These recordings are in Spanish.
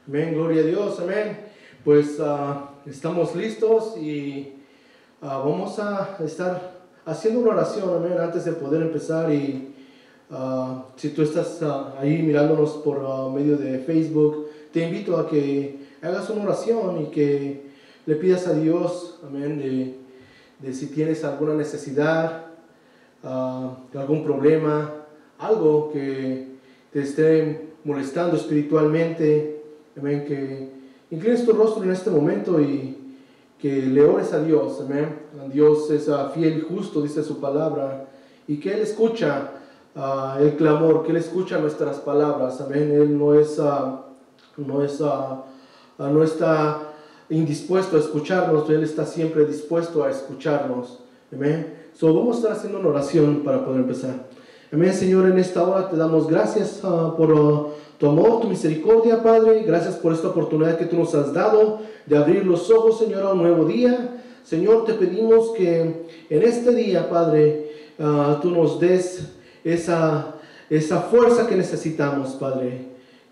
Amén, gloria a Dios, amén. Pues estamos listos y vamos a estar haciendo una oración, amén, antes de poder empezar. Y si tú estás ahí mirándonos por medio de Facebook, te invito a que hagas una oración y que le pidas a Dios, amén, de si tienes alguna necesidad, algún problema, algo que te esté molestando espiritualmente. Amén, que inclines tu rostro en este momento y que le ores a Dios. Amén. Dios es fiel y justo, dice su palabra, y que Él escucha el clamor, que Él escucha nuestras palabras. Amén. Él no está indispuesto a escucharnos, Él está siempre dispuesto a escucharnos. Amén. Vamos a estar haciendo una oración para poder empezar. Amén, Señor, en esta hora te damos gracias por tu amor, tu misericordia, Padre. Gracias por esta oportunidad que tú nos has dado de abrir los ojos, Señor, a un nuevo día. Señor, te pedimos que en este día, Padre, tú nos des esa fuerza que necesitamos, Padre.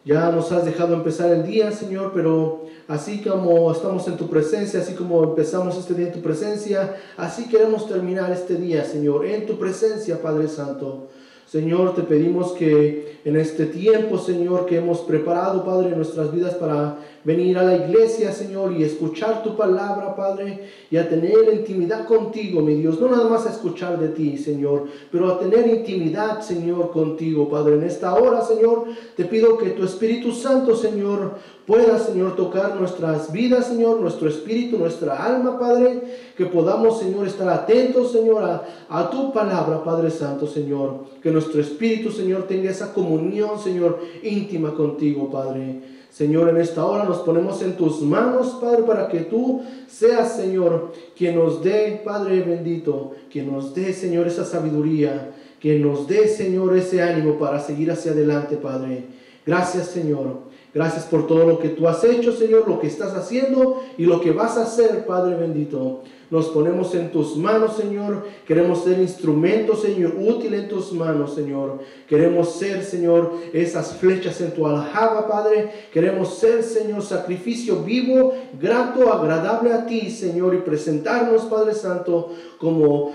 Ya nos has dejado empezar el día, Señor, pero así como estamos en tu presencia, así como empezamos este día en tu presencia, así queremos terminar este día, Señor, en tu presencia, Padre Santo. Señor, te pedimos que en este tiempo, Señor, que hemos preparado, Padre, nuestras vidas para venir a la iglesia, Señor, y escuchar tu palabra, Padre, y a tener intimidad contigo, mi Dios, no nada más a escuchar de ti, Señor, pero a tener intimidad, Señor, contigo, Padre. En esta hora, Señor, te pido que tu Espíritu Santo, Señor, pueda, Señor, tocar nuestras vidas, Señor, nuestro espíritu, nuestra alma, Padre, que podamos, Señor, estar atentos, Señor, a tu palabra, Padre Santo, Señor, que nuestro espíritu, Señor, tenga esa comunión, Señor, íntima contigo, Padre. Señor, en esta hora nos ponemos en tus manos, Padre, para que tú seas, Señor, quien nos dé, Padre bendito, quien nos dé, Señor, esa sabiduría, quien nos dé, Señor, ese ánimo para seguir hacia adelante, Padre. Gracias, Señor. Gracias por todo lo que tú has hecho, Señor, lo que estás haciendo y lo que vas a hacer, Padre bendito. Nos ponemos en tus manos, Señor. Queremos ser instrumentos, Señor, útil en tus manos, Señor. Queremos ser, Señor, esas flechas en tu aljaba, Padre. Queremos ser, Señor, sacrificio vivo, grato, agradable a ti, Señor, y presentarnos, Padre Santo, como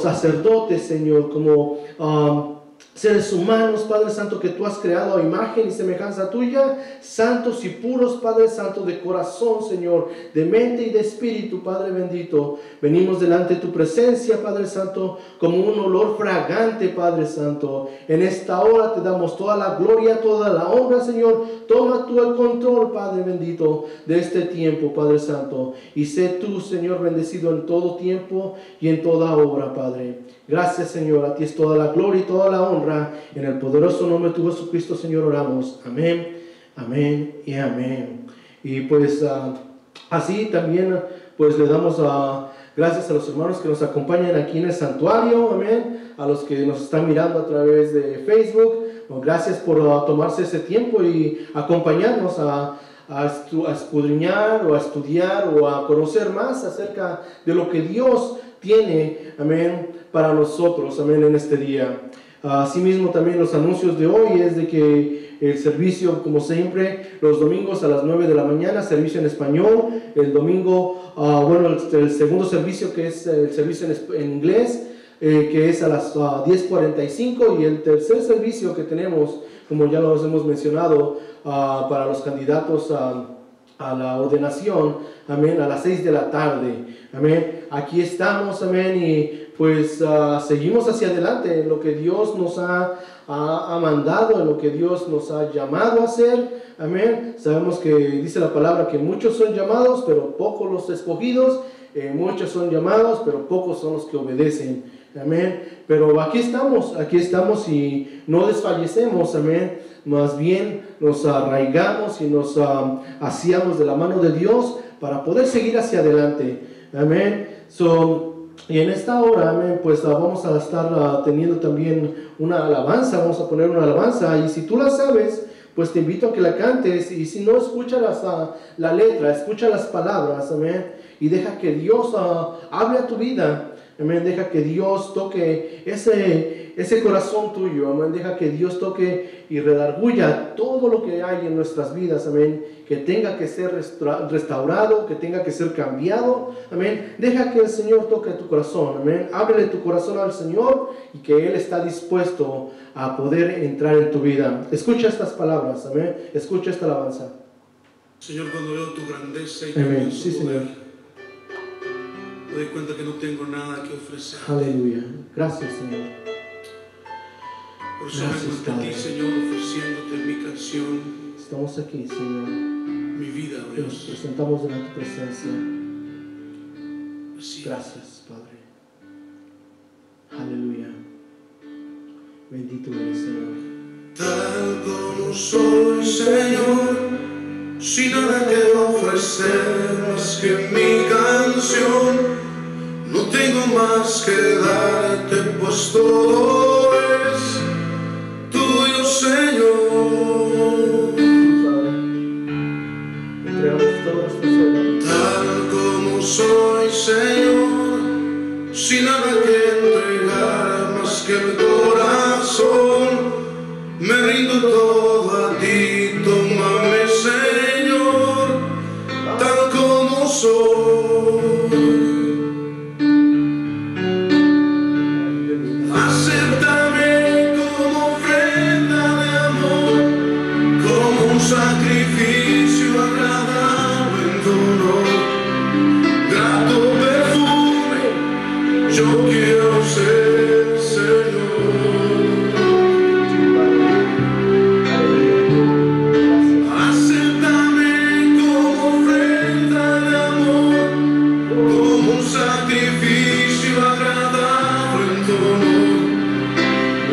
sacerdotes, Señor, como seres humanos, Padre Santo, que tú has creado a imagen y semejanza tuya, santos y puros, Padre Santo, de corazón, Señor, de mente y de espíritu, Padre bendito. Venimos delante de tu presencia, Padre Santo, como un olor fragante, Padre Santo. En esta hora te damos toda la gloria, toda la honra, Señor. Toma tú el control, Padre bendito, de este tiempo, Padre Santo. Y sé tú, Señor, bendecido en todo tiempo y en toda hora, Padre. Gracias, Señor. A ti es toda la gloria y toda la honra. En el poderoso nombre de tu Jesucristo, Señor, oramos. Amén, amén y amén. Y pues así también pues le damos gracias a los hermanos que nos acompañan aquí en el santuario. Amén. A los que nos están mirando a través de Facebook. Gracias por tomarse ese tiempo y acompañarnos a escudriñar o a estudiar o a conocer más acerca de lo que Dios tiene, amén, para nosotros, amén, en este día. Asimismo, también los anuncios de hoy es de que el servicio, como siempre, los domingos a las 9 de la mañana, servicio en español. El domingo, el segundo servicio, que es el servicio en inglés, que es a las 10:45. Y el tercer servicio que tenemos, como ya los hemos mencionado, para los candidatos a la ordenación, amén, a las 6 de la tarde, amén. Aquí estamos, amén, y pues seguimos hacia adelante en lo que Dios nos ha mandado, en lo que Dios nos ha llamado a hacer, amén. Sabemos que dice la palabra que muchos son llamados, pero pocos los escogidos, muchos son llamados, pero pocos son los que obedecen, amén. Pero aquí estamos y no desfallecemos, amén. Más bien nos arraigamos y nos hacíamos de la mano de Dios para poder seguir hacia adelante, amén. Y en esta hora, amén, pues vamos a estar teniendo también una alabanza, vamos a poner una alabanza, y si tú la sabes, pues te invito a que la cantes, y si no, escucha la letra, escucha las palabras, amén, y deja que Dios hable a tu vida, Amén. Deja que Dios toque ese corazón tuyo. Amén. Deja que Dios toque y redarguya todo lo que hay en nuestras vidas. Amén. Que tenga que ser restaurado, que tenga que ser cambiado. Amén. Deja que el Señor toque tu corazón. Amén. Ábrele tu corazón al Señor y que Él está dispuesto a poder entrar en tu vida. Escucha estas palabras. Amén. Escucha esta alabanza. Señor, cuando veo tu grandeza y tu Amén. inmenso Sí, Señor. poder, me doy cuenta que no tengo nada que ofrecer. Aleluya. Gracias, Señor. Por eso vengo ante ti, Señor, ofreciéndote mi canción, Estamos aquí, Señor. mi vida, oh Nos Dios. presentamos en tu presencia. Así. Gracias, Padre. Aleluya. Bendito eres, Señor. Tal como soy, Señor, sin nada que ofrecer más que mi canción. No tengo más que darte, pues todo es tuyo, Señor. Padre, entregamos todo nuestro ser a ti. Tal como soy, Señor, sin nada que entregar más que el corazón. Me rindo todo a ti, tómame, Señor, tal como soy. Acéptame como ofrenda de amor, como un sacrificio agradable en tu honor. Grato perfume, yo quiero ser, Señor. Acéptame como ofrenda de amor, como un sacrificio agradable en tu honor.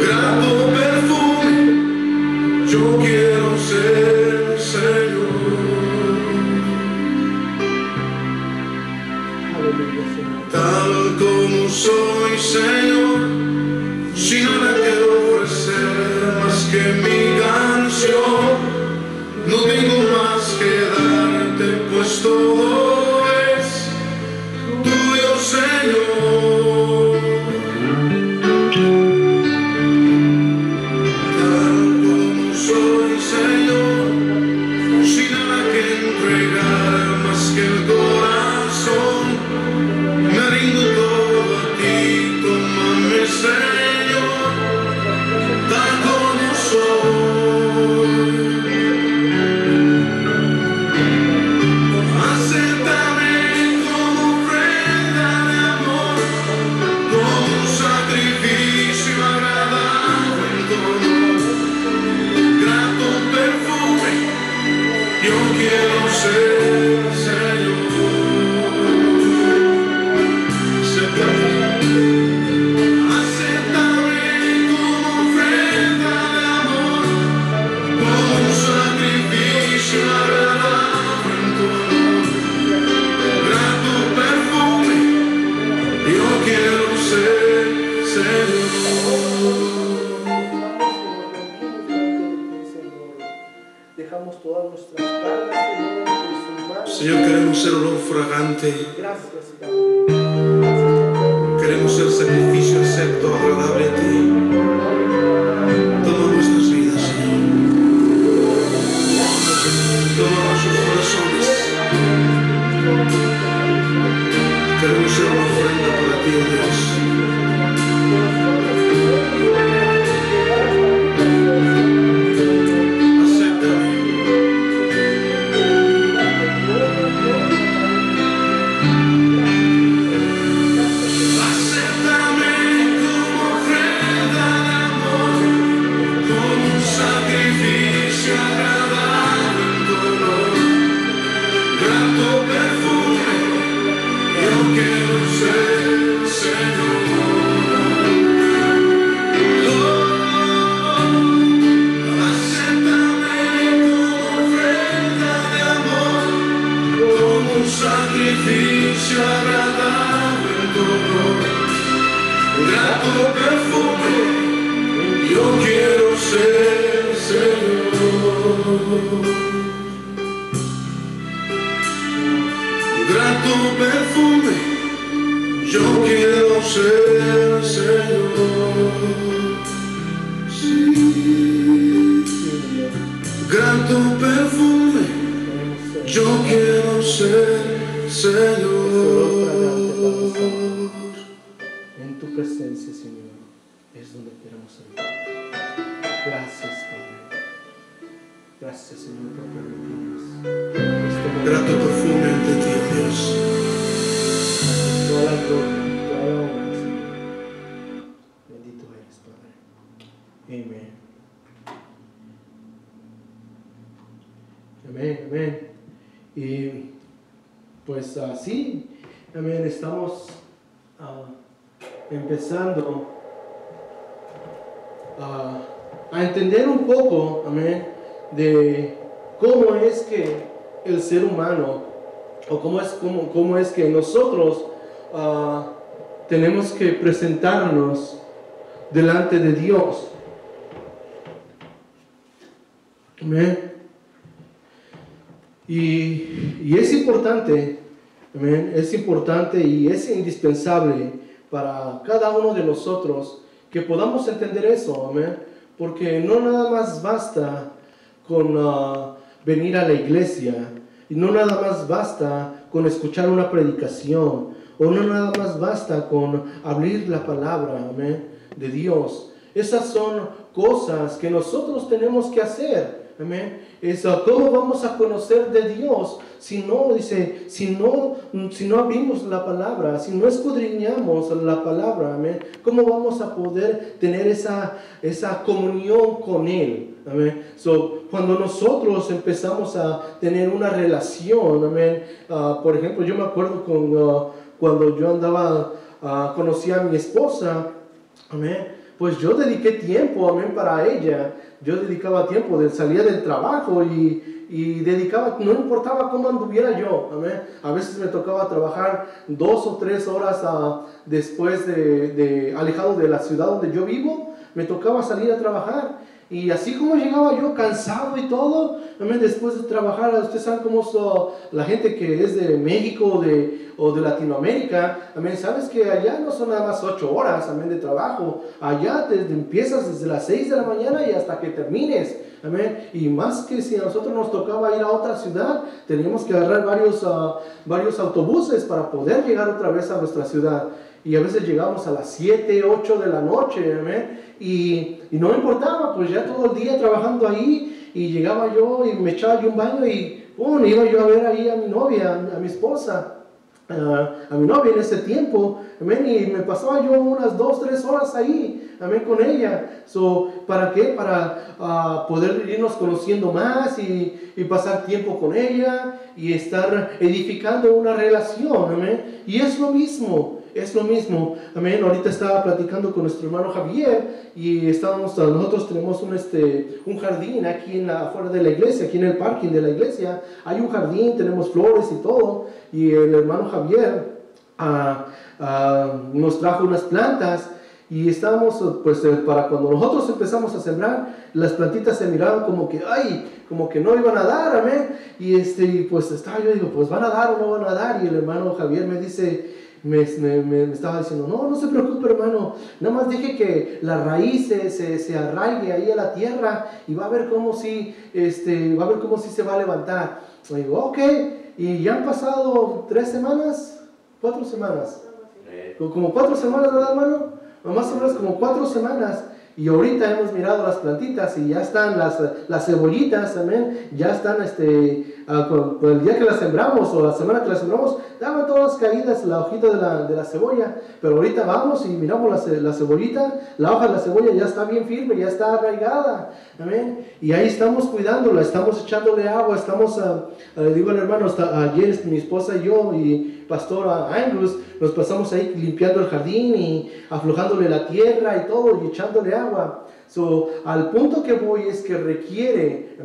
Grato perfume, yo quiero ser, Señor. Aleluya, Señor. Tal como soy, Señor, sin nada que ofrecer más que mi canción. No tengo más que darte, pues todo es tuyo, Señor. Tal como soy, Señor, sin nada que entregar más que el corazón. Me rindo todo a ti, tómame, Señor, tal como soy. Acéptame como ofrenda de amor, como un sacrificio agradable en tu honor. Grato perfume, yo quiero ser, Señor. Acéptame como ofrenda de amor, como un sacrificio agradable en tu honor. Grato perfume, yo quiero ser, Señor. Dejamos todas nuestras cargas, Señor, en tus manos. Señor, queremos ser olor fragante, Gracias, Padre. queremos ser sacrificio acepto, agradable a ti. Toma nuestras vidas, Señor. Toma nuestros corazones. Queremos ser una ofrenda para ti, oh Dios. Acéptame. Acéptame como ofrenda de amor, como un sacrificio agradable en tu honor. Grato perfume, yo quiero ser, Señor. Acéptame como ofrenda de amor, como un sacrificio agradable en tu honor. Grato perfume, yo quiero ser, Señor. Grato perfume, Yo quiero ser, Señor, sí, grato perfume. Yo quiero ser, Señor. En tu presencia, Señor, es donde queremos estar. Gracias, Padre. Gracias, Señor, por permitirnos. Grato perfume ante ti, Dios. Toda la gloria, toda la honra, Señor. Bendito eres, Padre. Amén. Amén, amén. Y pues así, amén, estamos empezando a entender un poco, amén, de cómo es que el ser humano, o cómo es que nosotros tenemos que presentarnos delante de Dios. Amén. Y es importante, amén, es importante y es indispensable para cada uno de nosotros que podamos entender eso, amén, porque no nada más basta con venir a la iglesia, y no nada más basta con escuchar una predicación, o no nada más basta con abrir la palabra, amén, de Dios. Esas son cosas que nosotros tenemos que hacer. Amén. ¿Cómo vamos a conocer de Dios si no abrimos la palabra, si no escudriñamos la palabra? Amén. ¿Cómo vamos a poder tener esa comunión con Él? Amén. Cuando nosotros empezamos a tener una relación, amén. Por ejemplo, yo me acuerdo cuando yo conocí a mi esposa, amén. Pues yo dediqué tiempo, amén, para ella. Yo dedicaba tiempo, salía del trabajo y dedicaba, no importaba cómo anduviera yo, amén. A veces me tocaba trabajar 2 o 3 horas después alejado de la ciudad donde yo vivo, me tocaba salir a trabajar. Y así como llegaba yo cansado y todo, amén, después de trabajar, ustedes saben cómo es la gente que es de México o de Latinoamérica, amén, sabes que allá no son nada más 8 horas, amén, de trabajo, allá empiezas desde las 6 de la mañana y hasta que termines, amén, y más que si a nosotros nos tocaba ir a otra ciudad, teníamos que agarrar varios autobuses para poder llegar otra vez a nuestra ciudad. Y a veces llegábamos a las 7, 8 de la noche, amén, y no me importaba, pues ya todo el día trabajando ahí, y llegaba yo y me echaba yo un baño y iba yo a ver ahí a mi novia, a mi esposa, a mi novia en ese tiempo, amén, y me pasaba yo unas 2, 3 horas ahí, amén, con ella. ¿Para qué? Para poder irnos conociendo más y pasar tiempo con ella y estar edificando una relación, amén, y es lo mismo. Es lo mismo, amén. Ahorita estaba platicando con nuestro hermano Javier y nosotros tenemos un jardín aquí afuera de la iglesia, aquí en el parking de la iglesia. Hay un jardín, tenemos flores y todo. Y el hermano Javier nos trajo unas plantas y estábamos, pues para cuando nosotros empezamos a sembrar, las plantitas se miraban como que no iban a dar, amén. Y pues yo digo, pues van a dar o no van a dar. Y el hermano Javier me dice, me estaba diciendo, no se preocupe, hermano, nada más deje que la raíz se arraigue ahí a la tierra y va a ver cómo si se va a levantar. Y digo, ok, y ya han pasado 3 semanas, 4 semanas, como 4 semanas, ¿verdad, hermano? Más o menos como 4 semanas. Y ahorita hemos mirado las plantitas y ya están las cebollitas, amén, ya están, el día que las sembramos o la semana que las sembramos, estaban todas caídas la hojita de la cebolla, pero ahorita vamos y miramos la cebollita, la hoja de la cebolla ya está bien firme, ya está arraigada, amén, y ahí estamos cuidándola, estamos echándole agua, digo al hermano, ayer mi esposa y yo y pastor Angus, nos pasamos ahí limpiando el jardín y aflojándole la tierra y todo y echándole agua. Al punto que voy es que requiere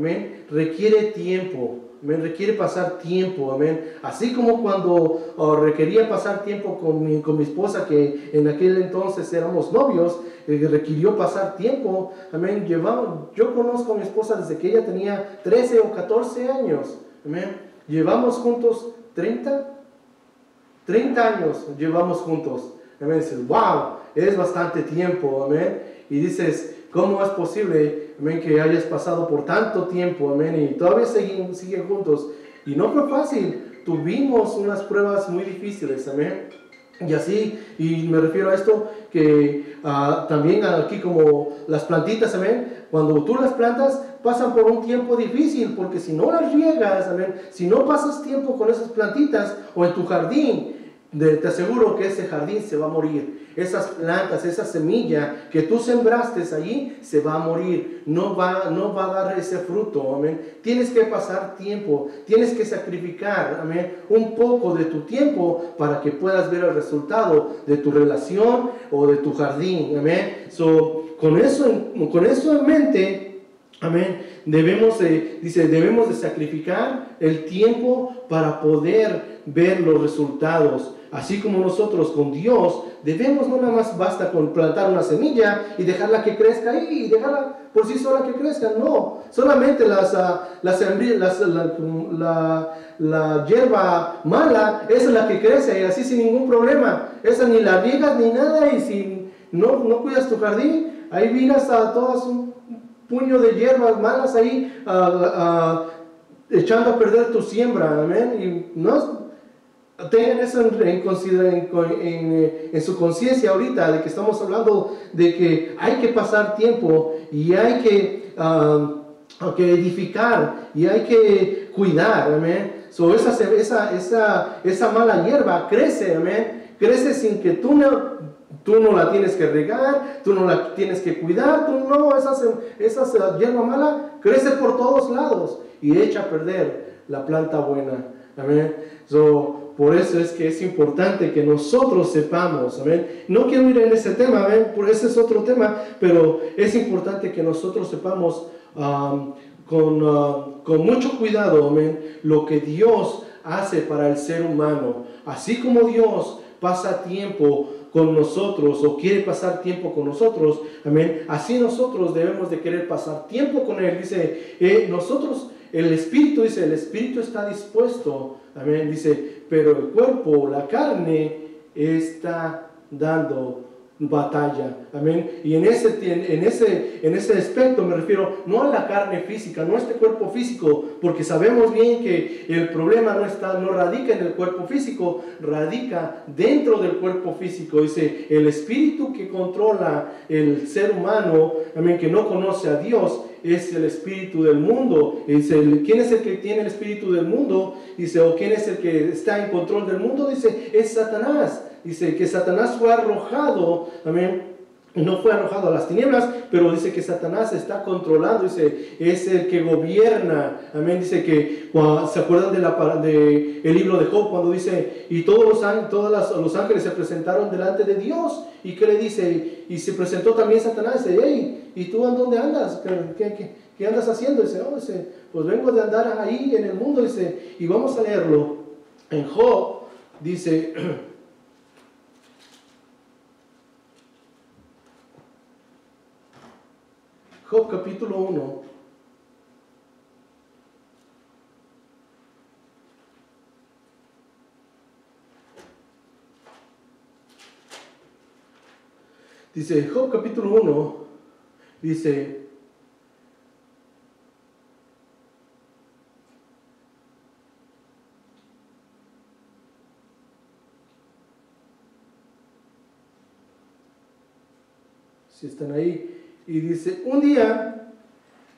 tiempo, amén, requiere pasar tiempo, amén. Así como cuando requería pasar tiempo con mi esposa, que en aquel entonces éramos novios, requirió pasar tiempo, amén. Yo conozco a mi esposa desde que ella tenía 13 o 14 años, amén. Llevamos juntos 30 30 años llevamos juntos. Amén. Dices, wow, es bastante tiempo. Amén. Y dices, ¿cómo es posible, amén, que hayas pasado por tanto tiempo? Amén. Y todavía siguen juntos. Y no fue fácil. Tuvimos unas pruebas muy difíciles. Amén. Y así, y me refiero a esto, que también aquí como las plantitas, amén, cuando tú las plantas pasan por un tiempo difícil, porque si no las riegas, amén, si no pasas tiempo con esas plantitas o en tu jardín, te aseguro que ese jardín se va a morir. Esas plantas, esa semilla que tú sembraste allí, se va a morir. No va a dar ese fruto, amén. Tienes que pasar tiempo, tienes que sacrificar, amén, un poco de tu tiempo para que puedas ver el resultado de tu relación o de tu jardín, amén. Con eso en mente, amén, debemos de sacrificar el tiempo para poder ver los resultados. Así como nosotros con Dios debemos, no nada más basta con plantar una semilla y dejarla que crezca ahí y dejarla por sí sola que crezca. No, solamente la hierba mala, esa es la que crece y así sin ningún problema. Esa ni la riegas ni nada, y si no cuidas tu jardín, ahí miras a todas un puño de hierbas malas ahí echando a perder tu siembra. Amén. Y no tengan eso en su conciencia ahorita, de que estamos hablando de que hay que pasar tiempo y hay que edificar y hay que cuidar, amén. Esa mala hierba crece, amén, crece sin que tú no la tienes que regar, tú no la tienes que cuidar, esa hierba mala crece por todos lados y echa a perder la planta buena, amén. Por eso es que es importante que nosotros sepamos, amén. No quiero ir en ese tema, amén, porque ese es otro tema, pero es importante que nosotros sepamos con mucho cuidado, amén, lo que Dios hace para el ser humano. Así como Dios pasa tiempo con nosotros o quiere pasar tiempo con nosotros, amén, así nosotros debemos de querer pasar tiempo con Él. Dice, el Espíritu está dispuesto, amén, dice, pero el cuerpo, la carne, está dando batalla, amén. Y en ese aspecto me refiero no a la carne física, no a este cuerpo físico, porque sabemos bien que el problema no radica en el cuerpo físico, radica dentro del cuerpo físico. Dice, el espíritu que controla el ser humano, amén, que no conoce a Dios, es el espíritu del mundo. Dice, ¿quién es el que tiene el espíritu del mundo? Dice, o ¿quién es el que está en control del mundo? Dice, es Satanás. Dice que Satanás fue arrojado, amén, no fue arrojado a las tinieblas, pero dice que Satanás está controlando, dice, es el que gobierna, amén. Dice que, ¿se acuerdan del libro de Job, cuando dice, y todos los ángeles se presentaron delante de Dios? ¿Y qué le dice? Y se presentó también Satanás, dice, hey, ¿y tú en dónde andas? ¿Qué andas haciendo? Dice, no, dice, pues vengo de andar ahí en el mundo, dice, y vamos a leerlo en Job, dice, Job capítulo 1. Dice, Job capítulo 1, dice, si están ahí, y dice, un día,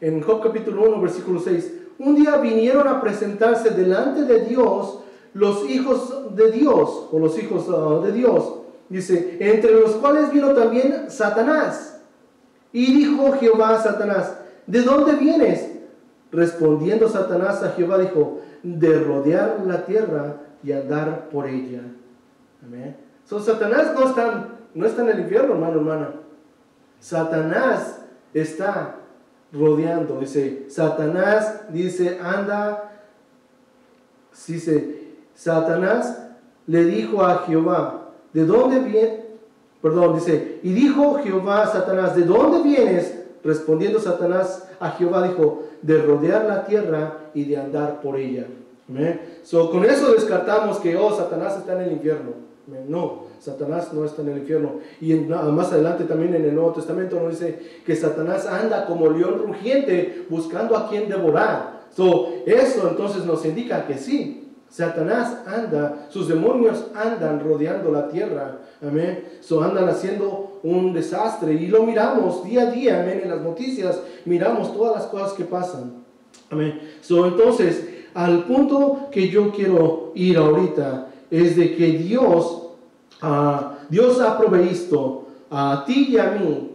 en Job capítulo 1, versículo 6, un día vinieron a presentarse delante de Dios los hijos de Dios, o los hijos de Dios, dice, entre los cuales vino también Satanás. Y dijo Jehová a Satanás, ¿de dónde vienes? Respondiendo Satanás a Jehová dijo, de rodear la tierra y andar por ella. Amén. Satanás no está en el infierno, hermana. Satanás está rodeando, dice, Satanás dice, anda, dice, Satanás le dijo a Jehová, ¿de dónde viene? Perdón, dice, y dijo Jehová a Satanás, ¿de dónde vienes? Respondiendo Satanás a Jehová dijo, de rodear la tierra y de andar por ella. Amén. Con eso descartamos que, Satanás está en el infierno. Amén. No, Satanás no está en el infierno. Y más adelante también en el Nuevo Testamento nos dice que Satanás anda como león rugiente buscando a quien devorar. Eso entonces nos indica que sí, Satanás anda, sus demonios andan rodeando la tierra. Amén. Andan haciendo un desastre y lo miramos día a día. Amén. En las noticias miramos todas las cosas que pasan. Amén. Entonces, al punto que yo quiero ir ahorita es de que Dios ha provisto a ti y a mí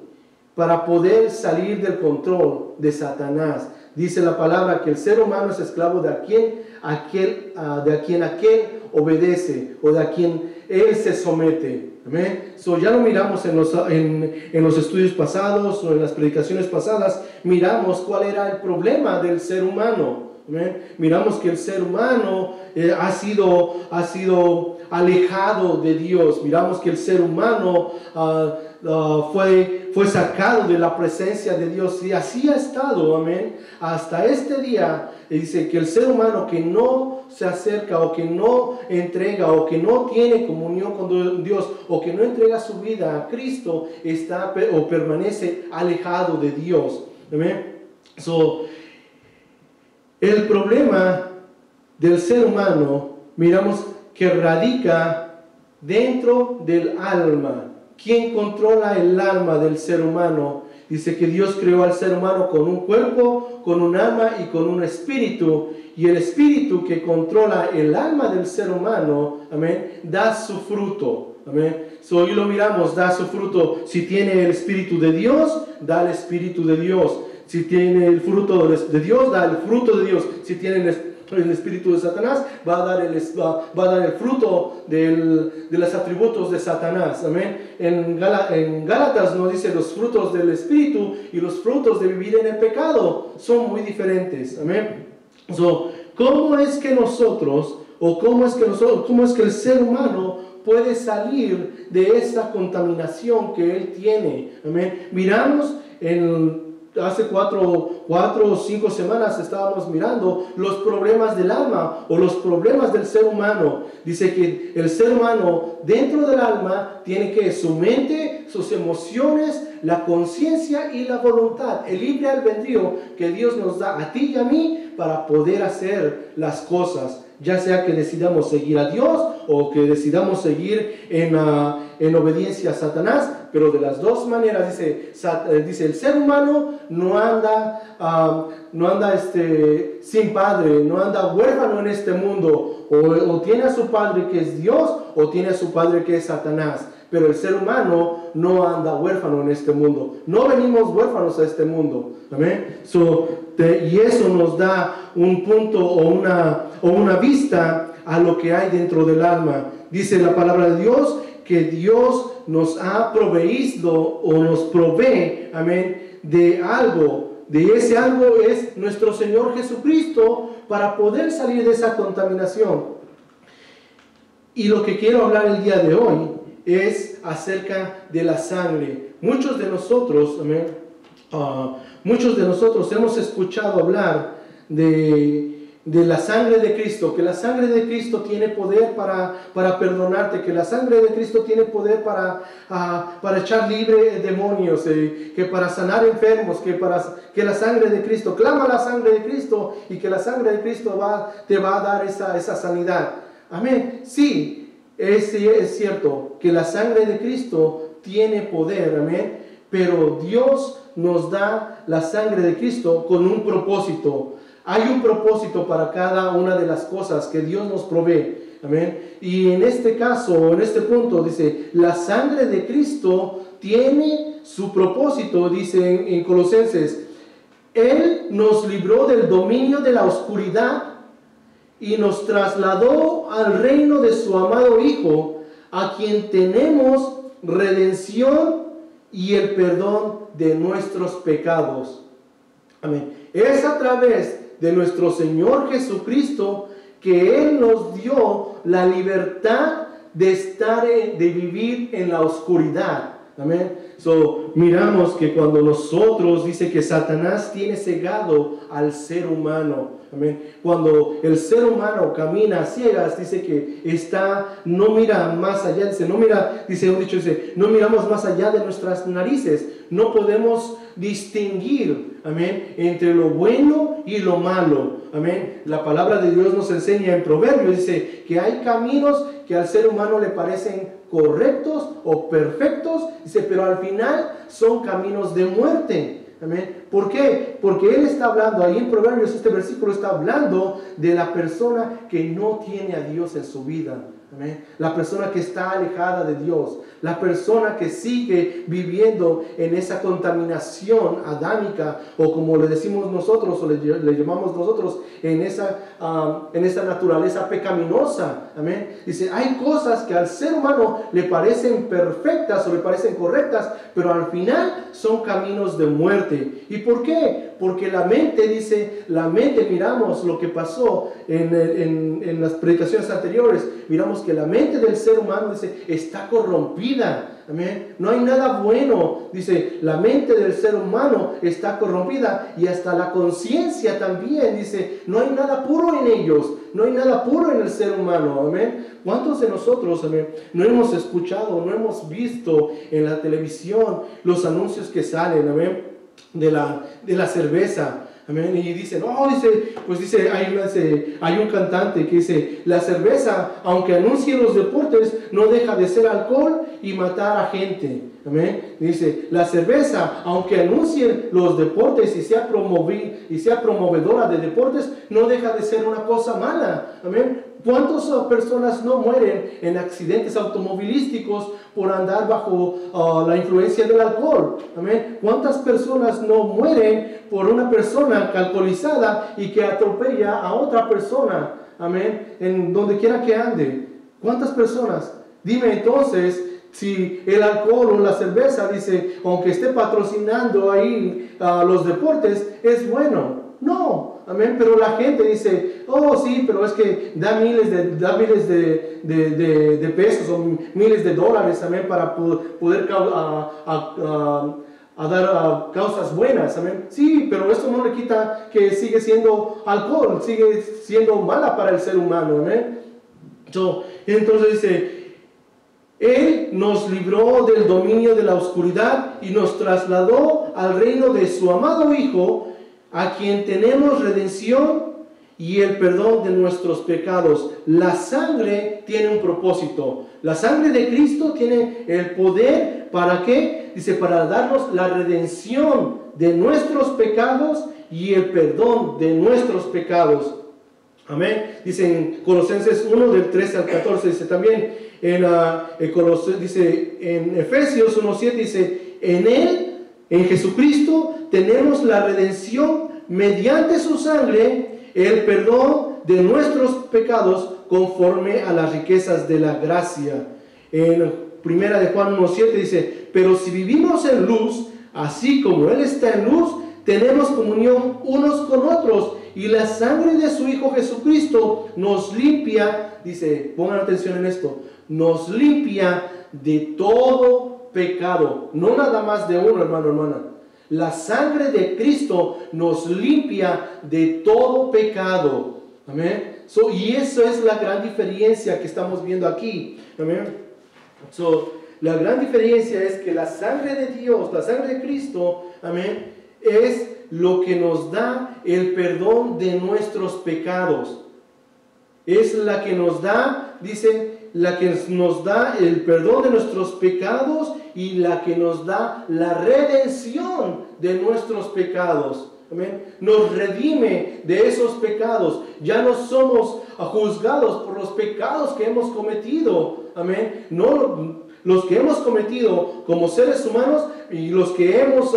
para poder salir del control de Satanás. Dice la palabra que el ser humano es esclavo de aquel obedece o de a quien él se somete. Amén. Ya lo miramos en los estudios pasados o en las predicaciones pasadas. Miramos cuál era el problema del ser humano. Amén. Miramos que el ser humano ha sido alejado de Dios. Miramos que el ser humano fue sacado de la presencia de Dios, y así ha estado, amén, hasta este día. Dice que el ser humano que no se acerca o que no entrega o que no tiene comunión con Dios o que no entrega su vida a Cristo está o permanece alejado de Dios. Amén. El problema del ser humano, miramos que radica dentro del alma. ¿Quién controla el alma del ser humano? Dice que Dios creó al ser humano con un cuerpo, con un alma y con un espíritu. Y el espíritu que controla el alma del ser humano, amén, da su fruto. Amén. Hoy lo miramos, da su fruto. Si tiene el espíritu de Dios, da el espíritu de Dios. Si tiene el fruto de Dios, da el fruto de Dios. Si tiene el espíritu de Satanás, va a dar el fruto de los atributos de Satanás. Amén. En Gálatas nos dice los frutos del espíritu y los frutos de vivir en el pecado son muy diferentes. Amén. ¿Cómo es que el ser humano puede salir de esa contaminación que él tiene? Amén. Miramos hace 4 o 5 semanas estábamos mirando los problemas del alma o los problemas del ser humano. Dice que el ser humano dentro del alma tiene que su mente, sus emociones, la conciencia y la voluntad, el libre albedrío que Dios nos da a ti y a mí para poder hacer las cosas, ya sea que decidamos seguir a Dios o que decidamos seguir en obediencia a Satanás. Pero de las dos maneras, dice el ser humano no anda sin padre, no anda huérfano en este mundo, o tiene a su padre que es Dios o tiene a su padre que es Satanás. Pero el ser humano no anda huérfano en este mundo. No venimos huérfanos a este mundo. Amén. Y eso nos da un punto o una vista a lo que hay dentro del alma. Dice la palabra de Dios que Dios nos ha proveído o nos provee, amén, de algo. De ese algo es nuestro Señor Jesucristo para poder salir de esa contaminación. Y lo que quiero hablar el día de hoy es acerca de la sangre. Muchos de nosotros, amén, hemos escuchado hablar de la sangre de Cristo, que la sangre de Cristo tiene poder para perdonarte, que la sangre de Cristo tiene poder para echar libre demonios, que para sanar enfermos, que la sangre de Cristo, clama la sangre de Cristo y que la sangre de Cristo te va a dar esa sanidad. Amén. Sí, es cierto que la sangre de Cristo tiene poder, amén, pero Dios nos da la sangre de Cristo con un propósito. Hay un propósito para cada una de las cosas que Dios nos provee. Amén. Y en este caso, en este punto, dice, la sangre de Cristo tiene su propósito, dice en Colosenses. Él nos libró del dominio de la oscuridad y nos trasladó al reino de su amado Hijo, a quien tenemos redención y el perdón de nuestros pecados. Amén. Es a través de nuestro Señor Jesucristo que Él nos dio la libertad de vivir en la oscuridad. Amén. Miramos que cuando nosotros, dice que Satanás tiene cegado al ser humano. Amén. Cuando el ser humano camina a ciegas, dice que no mira más allá, dice un dicho, no miramos más allá de nuestras narices, no podemos distinguir, amén, entre lo bueno y lo malo, amén. La palabra de Dios nos enseña en Proverbios, dice que hay caminos que al ser humano le parecen correctos o perfectos, dice, pero al final son caminos de muerte. Amén. ¿Por qué? Porque Él está hablando, ahí en Proverbios, este versículo está hablando de la persona que no tiene a Dios en su vida. Amén. La persona que está alejada de Dios, la persona que sigue viviendo en esa contaminación adámica, o como le decimos nosotros, o le llamamos nosotros, en esa naturaleza pecaminosa. Amén. Dice, hay cosas que al ser humano le parecen perfectas o le parecen correctas, pero al final son caminos de muerte. ¿Y por qué? Porque la mente, miramos lo que pasó en las predicaciones anteriores, miramos que la mente del ser humano, dice, está corrompida. Amén. No hay nada bueno, dice, la mente del ser humano está corrompida, y hasta la conciencia también, dice, no hay nada puro en ellos, no hay nada puro en el ser humano. Amén. ¿Cuántos de nosotros, amén, no hemos escuchado, no hemos visto en la televisión los anuncios que salen, amén, de la cerveza? Amén. Y dicen, hay un cantante que dice, la cerveza, aunque anuncie los deportes, no deja de ser alcohol y matar a gente. Amén. Dice, la cerveza, aunque anuncie los deportes y sea promovedora de deportes, no deja de ser una cosa mala. Amén. ¿Cuántas personas no mueren en accidentes automovilísticos por andar bajo la influencia del alcohol? Amén. ¿Cuántas personas no mueren por una persona alcoholizada y que atropella a otra persona? Amén. En donde quiera que ande. ¿Cuántas personas? Dime entonces, si el alcohol o la cerveza, dice, aunque esté patrocinando ahí los deportes, es bueno. No. Amén. Pero la gente dice, oh sí, pero es que da miles de pesos o miles de dólares, amén, para poder dar causas buenas. Amén. Sí, pero esto no le quita que sigue siendo alcohol, sigue siendo mala para el ser humano. Amén. Entonces dice, Él nos libró del dominio de la oscuridad y nos trasladó al reino de su amado Hijo, a quien tenemos redención y el perdón de nuestros pecados. La sangre tiene un propósito. La sangre de Cristo tiene el poder, ¿para qué? Dice, para darnos la redención de nuestros pecados y el perdón de nuestros pecados. Amén. Dice en Colosenses 1, del 13 al 14, dice también, dice en Efesios 1:7, dice, en Él, en Jesucristo, tenemos la redención mediante su sangre, el perdón de nuestros pecados conforme a las riquezas de la gracia. En Primera de Juan 1:7 dice, pero si vivimos en luz, así como Él está en luz, tenemos comunión unos con otros, y la sangre de su Hijo Jesucristo nos limpia, dice, pongan atención en esto, nos limpia de todo pecado. No nada más de uno, hermano, hermana. La sangre de Cristo nos limpia de todo pecado. Amén. Y eso es la gran diferencia que estamos viendo aquí. Amén. La gran diferencia es que la sangre de Dios, la sangre de Cristo, amén, es lo que nos da el perdón de nuestros pecados. Es la que nos da, dice, la que nos da el perdón de nuestros pecados y la que nos da la redención de nuestros pecados. Amén. Nos redime de esos pecados. Ya no somos juzgados por los pecados que hemos cometido. Amén. No los que hemos cometido como seres humanos y los que hemos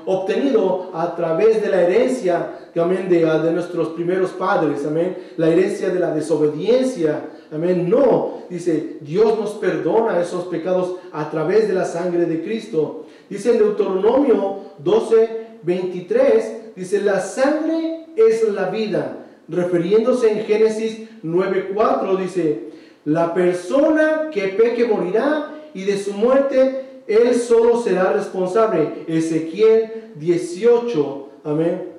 obtenido a través de la herencia, amén, de nuestros primeros padres, amén, la herencia de la desobediencia, amén. No, dice, Dios nos perdona esos pecados a través de la sangre de Cristo. Dice en Deuteronomio 12:23, dice, la sangre es la vida. Refiriéndose en Génesis 9:4, dice, la persona que peque morirá, y de su muerte él solo será responsable. Ezequiel 18, amén.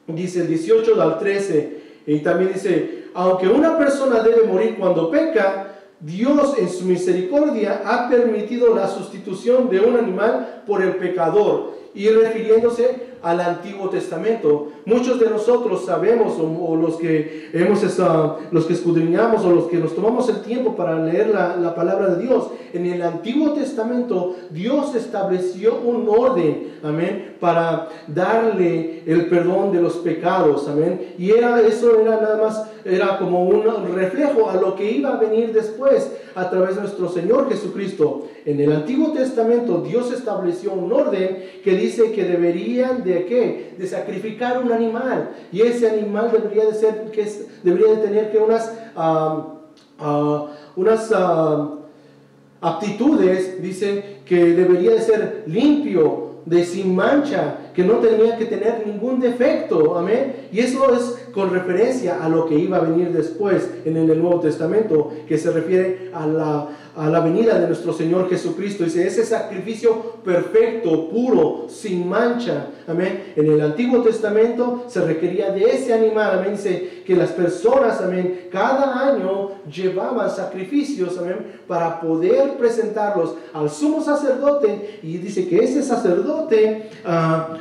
Dice el 18 al 13. Y también dice, aunque una persona debe morir cuando peca, Dios en su misericordia ha permitido la sustitución de un animal por el pecador. Y refiriéndose al Antiguo Testamento, muchos de nosotros sabemos, o los que escudriñamos, o los que nos tomamos el tiempo para leer la palabra de Dios, en el Antiguo Testamento Dios estableció un orden, amén, para darle el perdón de los pecados, amén, y eso era nada más, era como un reflejo a lo que iba a venir después a través de nuestro Señor Jesucristo. En el Antiguo Testamento Dios estableció un orden que dice que deberían de ¿qué? De sacrificar un animal, y ese animal debería de tener que unas aptitudes, dice que debería de ser limpio, sin mancha, que no tenía que tener ningún defecto, amén. Y eso es con referencia a lo que iba a venir después en el Nuevo Testamento, que se refiere a la venida de nuestro Señor Jesucristo. Dice, ese sacrificio perfecto, puro, sin mancha, amén. En el Antiguo Testamento se requería de ese animal, amén. Dice que las personas, amén, cada año llevaban sacrificios, amén, para poder presentarlos al sumo sacerdote, y dice que ese sacerdote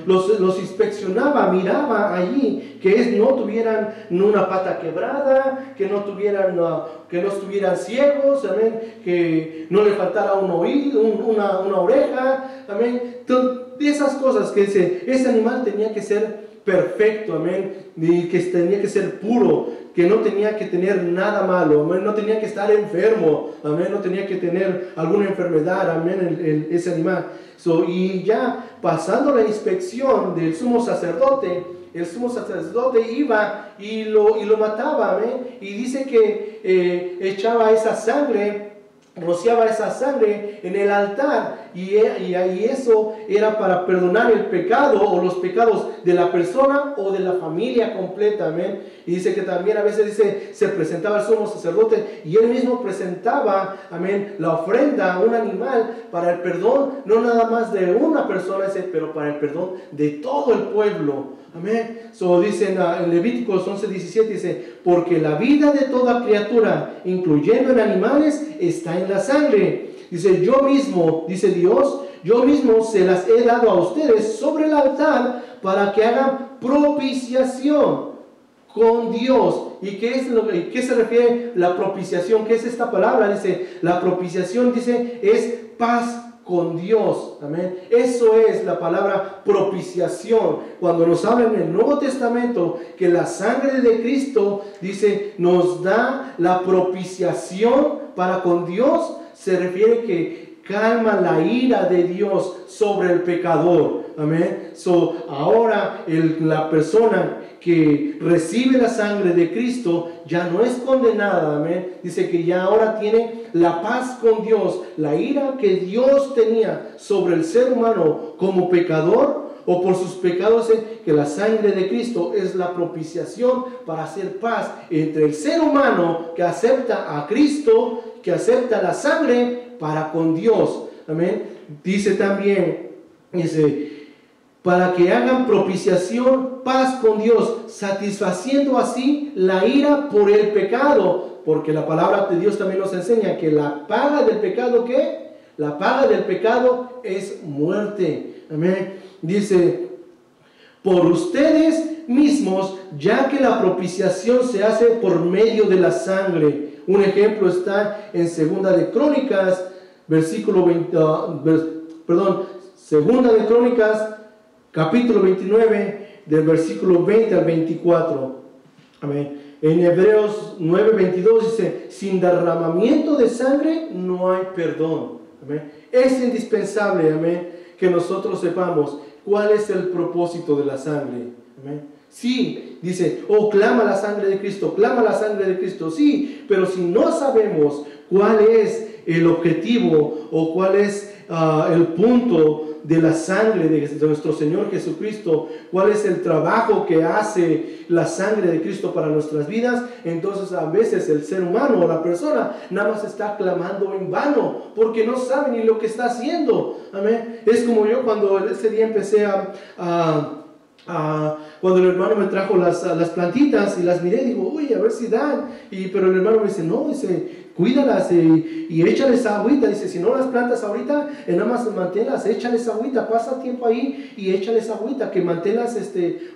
los inspeccionaba, miraba allí que no tuvieran una pata quebrada, que no estuvieran ciegos, amén, que no le faltara un oído, una oreja, amén. De esas cosas que dice, ese animal tenía que ser perfecto, amén, y que tenía que ser puro, que no tenía que tener nada malo, amén, no tenía que estar enfermo, amén, no tenía que tener alguna enfermedad, amén, ese animal. Y ya pasando la inspección del sumo sacerdote, el sumo sacerdote iba y lo mataba, amén, y dice que echaba esa sangre, rociaba esa sangre en el altar, y eso era para perdonar el pecado o los pecados de la persona o de la familia completa, amén. Y dice que también a veces se presentaba el sumo sacerdote y él mismo presentaba, amén, la ofrenda, un animal para el perdón, no nada más de una persona, pero para el perdón de todo el pueblo, amén. Dice en Levíticos 11:17, dice, porque la vida de toda criatura, incluyendo en animales, está en la sangre. Dice, yo mismo, dice Dios, yo mismo se las he dado a ustedes sobre el altar para que hagan propiciación con Dios. ¿Y qué se refiere la propiciación? ¿Qué es esta palabra? Dice, la propiciación, dice, es paz con Dios, amén. Eso es la palabra propiciación. Cuando nos habla en el Nuevo Testamento que la sangre de Cristo, dice, nos da la propiciación para con Dios, se refiere que calma la ira de Dios sobre el pecador, amén. Ahora la persona que recibe la sangre de Cristo ya no es condenada, amén. Dice que ya ahora tiene la paz con Dios. La ira que Dios tenía sobre el ser humano como pecador o por sus pecados, que la sangre de Cristo es la propiciación para hacer paz entre el ser humano que acepta a Cristo, que acepta la sangre, para con Dios, amén. Dice también, para que hagan propiciación, paz con Dios, satisfaciendo así la ira por el pecado, porque la palabra de Dios también nos enseña que la paga del pecado, ¿qué? La paga del pecado es muerte, amén. Dice, por ustedes mismos, ya que la propiciación se hace por medio de la sangre. Un ejemplo está en Segunda de Crónicas, Segunda de Crónicas, capítulo 29, del versículo 20 al 24. Amén. En Hebreos 9:22 dice, sin derramamiento de sangre no hay perdón. Amén. Es indispensable, amén, que nosotros sepamos cuál es el propósito de la sangre. Amén. Sí, dice, clama la sangre de Cristo, clama la sangre de Cristo. Sí, pero si no sabemos cuál es el objetivo o cuál es el punto de la sangre de nuestro Señor Jesucristo, cuál es el trabajo que hace la sangre de Cristo para nuestras vidas, entonces a veces el ser humano o la persona nada más está clamando en vano, porque no sabe ni lo que está haciendo. Amén. Es como yo cuando ese día empecé cuando el hermano me trajo las plantitas y las miré, digo, uy, a ver si dan. Pero el hermano me dice, no, dice, cuídalas y échales agüita. Dice, si no las plantas ahorita, nada más manténlas, échales agüita, pasa tiempo ahí y échales agüita, que manténlas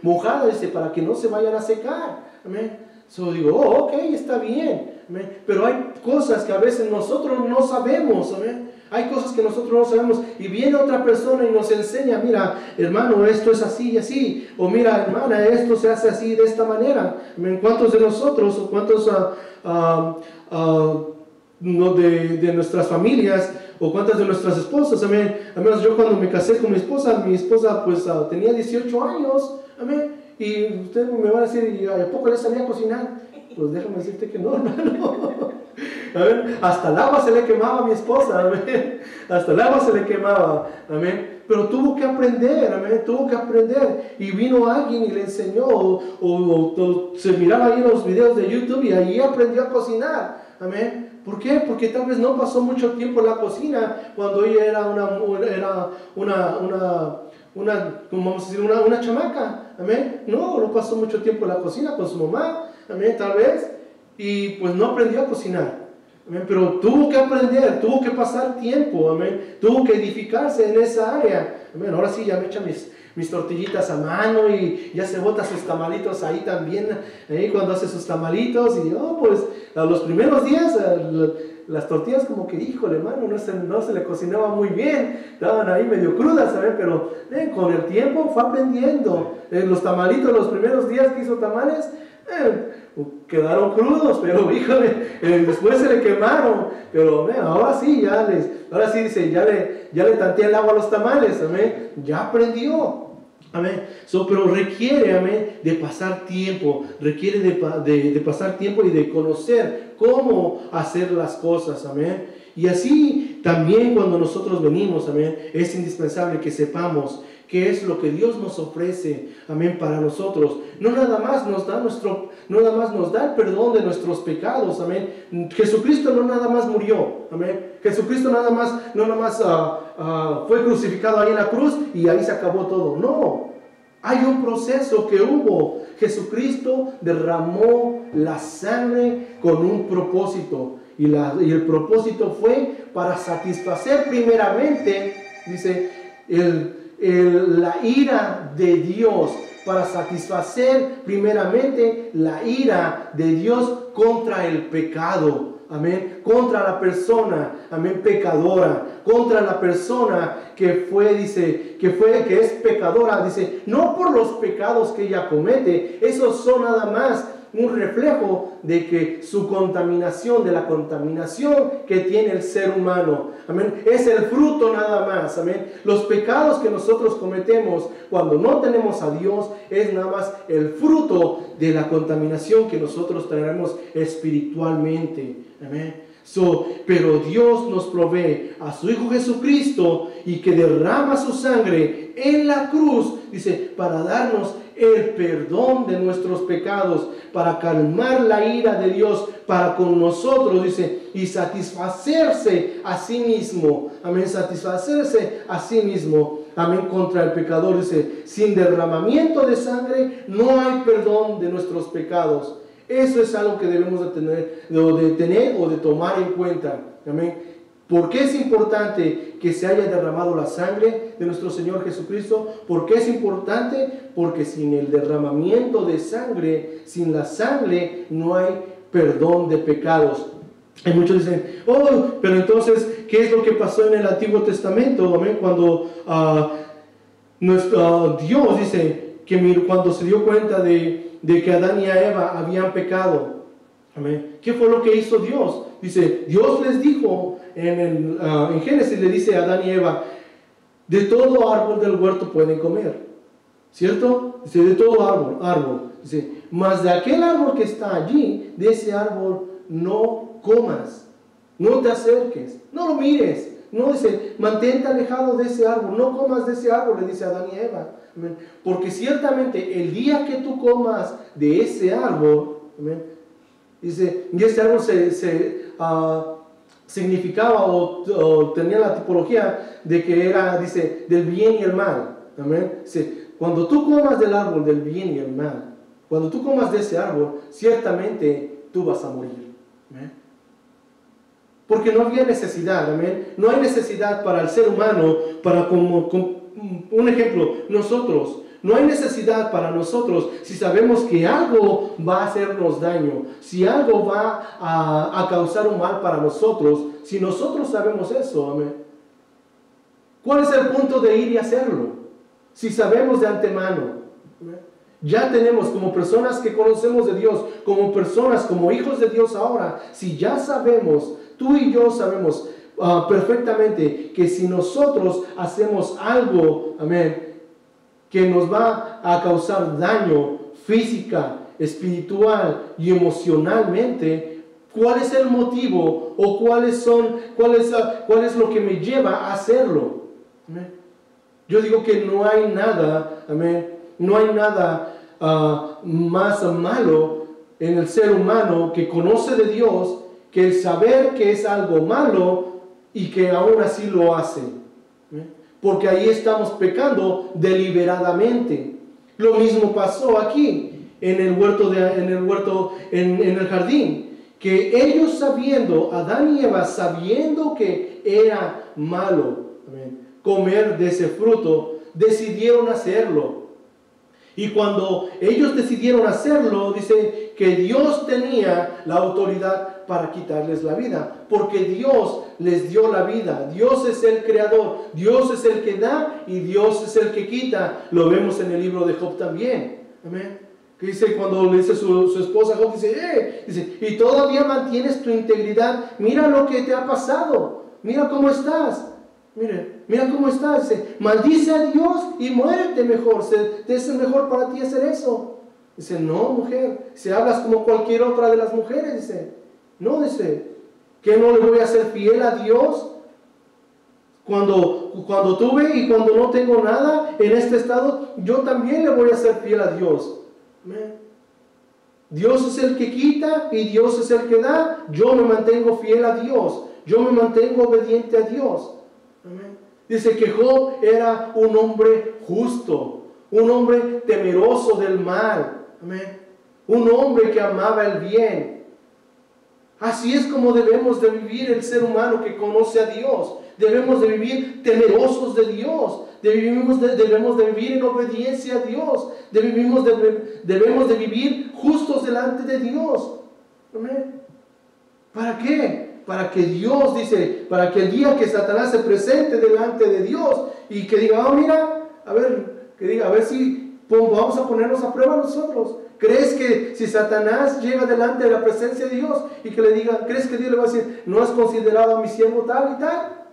mojadas, dice, para que no se vayan a secar. Amén. Digo, oh, ok, está bien. Amén. Pero hay cosas que a veces nosotros no sabemos. Amén. Hay cosas que nosotros no sabemos y viene otra persona y nos enseña, mira, hermano, esto es así y así, o mira, hermana, esto se hace así de esta manera. ¿Cuántos de nosotros o cuántos de nuestras familias o cuántas de nuestras esposas, amén? Al menos yo cuando me casé con mi esposa pues tenía 18 años, amén, y ustedes me van a decir, ¿y a poco le salía a cocinar? Pues déjame decirte que no, hermano. Amén. Hasta el agua se le quemaba a mi esposa, amén. Hasta el agua se le quemaba, amén. Pero tuvo que aprender, amén. Tuvo que aprender. Y vino alguien y le enseñó, o se miraba ahí en los videos de YouTube y ahí aprendió a cocinar, amén. ¿Por qué? Porque tal vez no pasó mucho tiempo en la cocina cuando ella era una chamaca, amén. No pasó mucho tiempo en la cocina con su mamá, amén, tal vez. Y pues no aprendió a cocinar. Amén. Pero tuvo que aprender, tuvo que pasar tiempo, amén. Tuvo que edificarse en esa área. Amén. Ahora sí ya me echa mis tortillitas a mano y ya se bota sus tamalitos ahí también, cuando hace sus tamalitos. Y pues a los primeros días las tortillas como que, híjole, hermano, no se le cocinaba muy bien, estaban ahí medio crudas, ¿sabes? Pero con el tiempo fue aprendiendo. Los tamalitos, los primeros días que hizo tamales, quedaron crudos, pero híjole, después se le quemaron, pero ahora sí, dice, ya le tanteé el agua a los tamales, amén, ya aprendió, amén. Pero requiere, amén, de pasar tiempo, requiere de pasar tiempo y de conocer cómo hacer las cosas, amén. Y así también cuando nosotros venimos, amén, es indispensable que sepamos qué es lo que Dios nos ofrece, amén, para nosotros. No nada más nos da el perdón de nuestros pecados, amén. Jesucristo no nada más murió, amén. Jesucristo no nada más fue crucificado ahí en la cruz y ahí se acabó todo. No, hay un proceso que hubo. Jesucristo derramó la sangre con un propósito y el propósito fue para satisfacer primeramente, dice, la ira de Dios, para satisfacer primeramente la ira de Dios contra el pecado, amén, contra la persona, amén, pecadora, contra la persona que es pecadora, dice, no por los pecados que ella comete, esos son nada más un reflejo de que su contaminación, de la contaminación que tiene el ser humano, amén, es el fruto nada más, amén. Los pecados que nosotros cometemos cuando no tenemos a Dios es nada más el fruto de la contaminación que nosotros tenemos espiritualmente, amén. Pero Dios nos provee a su Hijo Jesucristo y que derrama su sangre en la cruz, dice, para darnos el perdón de nuestros pecados, para calmar la ira de Dios para con nosotros, dice, y satisfacerse a sí mismo, amén, satisfacerse a sí mismo, amén, contra el pecador, dice, sin derramamiento de sangre no hay perdón de nuestros pecados. Eso es algo que debemos de tener o de tomar en cuenta, amén. ¿Por qué es importante que se haya derramado la sangre de nuestro Señor Jesucristo? ¿Por qué es importante? Porque sin el derramamiento de sangre, sin la sangre, no hay perdón de pecados. Y muchos dicen, pero entonces, ¿qué es lo que pasó en el Antiguo Testamento? Amén. Cuando Dios dice que cuando se dio cuenta de que Adán y Eva habían pecado, amén, ¿qué fue lo que hizo Dios? Dice, Dios les dijo en Génesis, le dice a Adán y Eva, de todo árbol del huerto pueden comer, ¿cierto? Dice, de todo árbol. Dice, mas de aquel árbol que está allí, de ese árbol no comas, no te acerques, no lo mires, No, dice, mantente alejado de ese árbol, no comas de ese árbol, le dice a Adán y Eva. Amén. Porque ciertamente el día que tú comas de ese árbol, amén, dice, y ese árbol significaba o tenía la tipología de que era, dice, del bien y el mal. Amén. Dice, cuando tú comas del árbol del bien y el mal, cuando tú comas de ese árbol, ciertamente tú vas a morir. Amén. Porque no había necesidad, amén. No hay necesidad para el ser humano, para como un ejemplo, nosotros. No hay necesidad para nosotros si sabemos que algo va a hacernos daño, si algo va a causar un mal para nosotros, si nosotros sabemos eso, amén. ¿Cuál es el punto de ir y hacerlo? Si sabemos de antemano, amén. Ya tenemos como personas que conocemos de Dios, como personas, como hijos de Dios ahora, si ya sabemos, tú y yo sabemos perfectamente que si nosotros hacemos algo, amén, que nos va a causar daño física, espiritual y emocionalmente, ¿cuál es el motivo o cuál es lo que me lleva a hacerlo? Amén. Yo digo que no hay nada, amén, no hay nada más malo en el ser humano que conoce de Dios que el saber que es algo malo y que aún así lo hace. ¿Amén? Porque ahí estamos pecando deliberadamente. Lo mismo pasó aquí en el jardín, que ellos sabiendo, Adán y Eva sabiendo que era malo, amén, comer de ese fruto, decidieron hacerlo. Y cuando ellos decidieron hacerlo, dice que Dios tenía la autoridad para quitarles la vida, porque Dios les dio la vida. Dios es el creador, Dios es el que da y Dios es el que quita. Lo vemos en el libro de Job también. Amén. Que dice, cuando le dice su esposa Job, dice, y todavía mantienes tu integridad, mira lo que te ha pasado, mira cómo estás. Mira cómo estás. Dice, maldice a Dios y muérete mejor. Es mejor para ti hacer eso. Dice, no, mujer. Si hablas como cualquier otra de las mujeres. Dice, no, dice, que no le voy a ser fiel a Dios cuando tuve y cuando no tengo nada en este estado. Yo también le voy a ser fiel a Dios. Amén. Dios es el que quita y Dios es el que da. Yo me mantengo fiel a Dios. Yo me mantengo obediente a Dios. Amén. Dice que Job era un hombre justo, un hombre temeroso del mal. Amén. Un hombre que amaba el bien. Así es como debemos de vivir el ser humano que conoce a Dios. Debemos de vivir temerosos de Dios. Debemos de vivir en obediencia a Dios. Debemos de vivir justos delante de Dios. Amén. ¿Para qué? Para que Dios, dice, para que el día que Satanás se presente delante de Dios y que diga, mira, a ver si vamos a ponernos a prueba nosotros. ¿Crees que si Satanás llega delante de la presencia de Dios y que le diga, crees que Dios le va a decir, no has considerado a mi siervo tal y tal?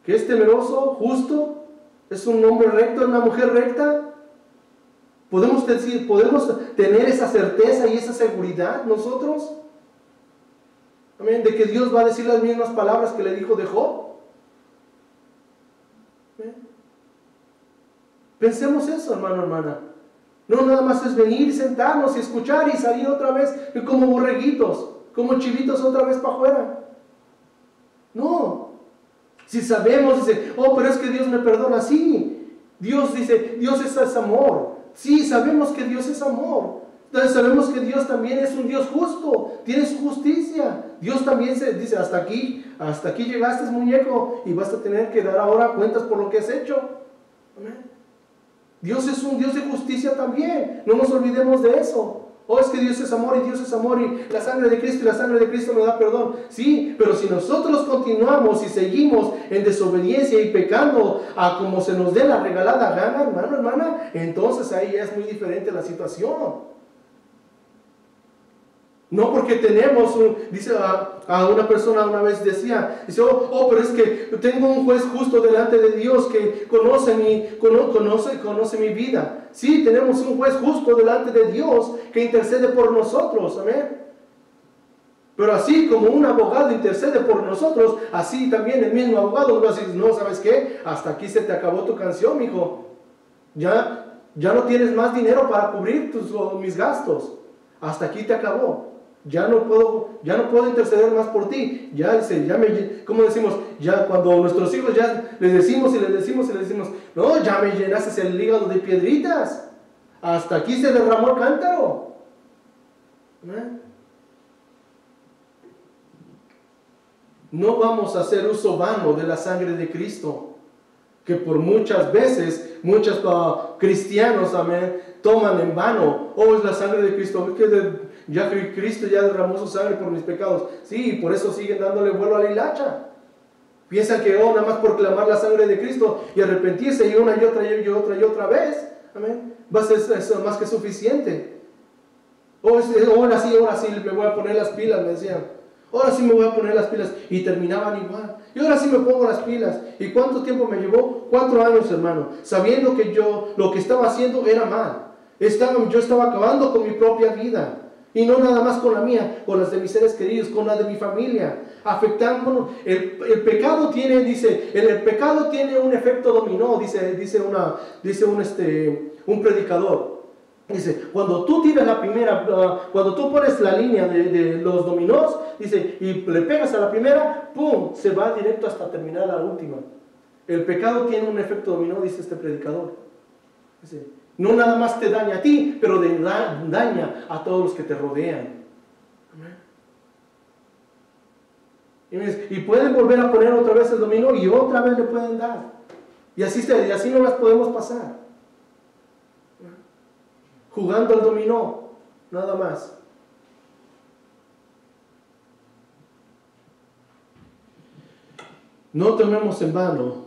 Que es temeroso, justo, es un hombre recto, una mujer recta. Podemos tener esa certeza y esa seguridad nosotros. Amén, de que Dios va a decir las mismas palabras que le dijo de Job. Amén. Pensemos eso, hermano, hermana. No nada más es venir y sentarnos y escuchar y salir otra vez como borreguitos, como chivitos otra vez para afuera. No. Si sabemos, dice, pero es que Dios me perdona. Sí. Dios dice, Dios es amor. Sí, sabemos que Dios es amor. Entonces sabemos que Dios también es un Dios justo, tiene su justicia. Dios también se dice, hasta aquí llegaste, muñeco, y vas a tener que dar ahora cuentas por lo que has hecho. Amén. Dios es un Dios de justicia también, no nos olvidemos de eso. Es que Dios es amor y Dios es amor y la sangre de Cristo me da perdón. Sí, pero si nosotros continuamos y seguimos en desobediencia y pecando a como se nos dé la regalada gana, hermano, hermana, entonces ahí ya es muy diferente la situación. No porque tenemos, dice a una persona una vez decía, pero es que tengo un juez justo delante de Dios que conoce mi vida. Sí, tenemos un juez justo delante de Dios que intercede por nosotros, amén. Pero así como un abogado intercede por nosotros, así también el mismo abogado nos va a decir, no, ¿sabes qué? Hasta aquí se te acabó tu canción, mijo. Ya no tienes más dinero para cubrir mis gastos. Hasta aquí te acabó. Ya no puedo interceder más por ti. Ya dice, ¿cómo decimos? Ya cuando nuestros hijos ya les decimos, no, ya me llenaste el hígado de piedritas. Hasta aquí se derramó el cántaro. No vamos a hacer uso vano de la sangre de Cristo, que por muchas veces, muchos cristianos, amén, toman en vano. Oh, es la sangre de Cristo, Cristo ya derramó su sangre por mis pecados. Sí, por eso siguen dándole vuelo a la hilacha. Piensan que, nada más por clamar la sangre de Cristo y arrepentirse y una y otra vez, amén, va a ser eso más que suficiente. Ahora sí me voy a poner las pilas, me decían. Ahora sí me voy a poner las pilas. Y terminaban igual. Y ahora sí me pongo las pilas. ¿Y cuánto tiempo me llevó? 4 años, hermano. Sabiendo que yo lo que estaba haciendo era mal. Yo estaba acabando con mi propia vida. Y no nada más con la mía, con las de mis seres queridos, con la de mi familia. Afectándonos. El pecado tiene, el pecado tiene un efecto dominó, dice un predicador. Dice, cuando tú tiras la primera, cuando tú pones la línea de los dominós, dice, y le pegas a la primera, ¡pum!, se va directo hasta terminar la última. El pecado tiene un efecto dominó, dice este predicador. Dice, no nada más te daña a ti, pero daña a todos los que te rodean. Y pueden volver a poner otra vez el dominó y otra vez le pueden dar. Y así no las podemos pasar. Jugando al dominó, nada más. No tomemos en vano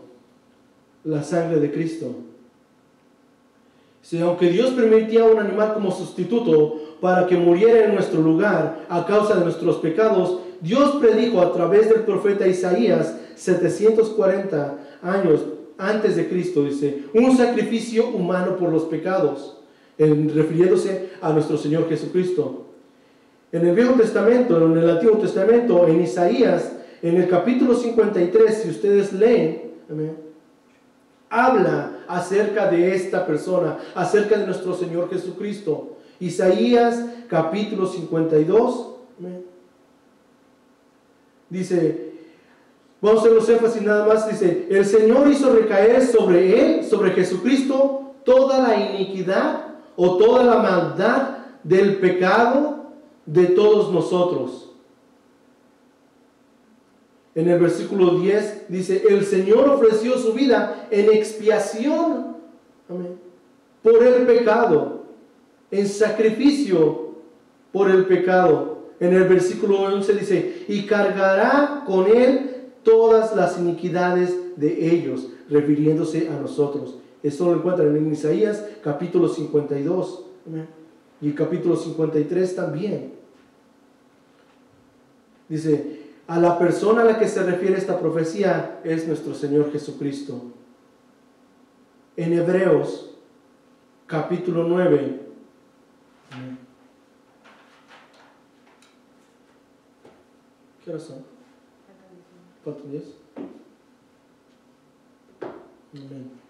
la sangre de Cristo. Si aunque Dios permitía un animal como sustituto para que muriera en nuestro lugar a causa de nuestros pecados, Dios predijo a través del profeta Isaías 740 años antes de Cristo, dice, un sacrificio humano por los pecados, refiriéndose a nuestro Señor Jesucristo. En el Viejo Testamento, en el Antiguo Testamento, en Isaías, en el capítulo 53, si ustedes leen, amén, habla acerca de esta persona, acerca de nuestro Señor Jesucristo. Isaías capítulo 52, amén, dice, vamos a hacer los énfasis nada más, dice, el Señor hizo recaer sobre él, sobre Jesucristo, toda la iniquidad o toda la maldad del pecado de todos nosotros. En el versículo 10 dice, el Señor ofreció su vida en expiación, amén, por el pecado, en sacrificio por el pecado. En el versículo 11 dice, y cargará con él todas las iniquidades de ellos, refiriéndose a nosotros. Esto lo encuentran en Isaías capítulo 52, amén, y capítulo 53 también. Dice, a la persona a la que se refiere esta profecía es nuestro Señor Jesucristo. En Hebreos capítulo 9, ¿qué horas son? ¿Faltan 10? Amén.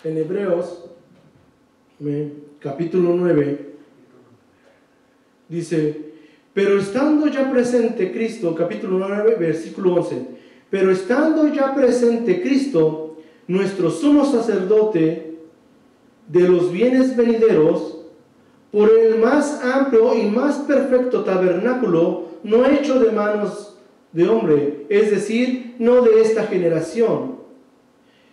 En Hebreos, capítulo 9, dice, pero estando ya presente Cristo, capítulo 9, versículo 11, pero estando ya presente Cristo, nuestro sumo sacerdote de los bienes venideros, por el más amplio y más perfecto tabernáculo, no hecho de manos de hombre, es decir, no de esta generación,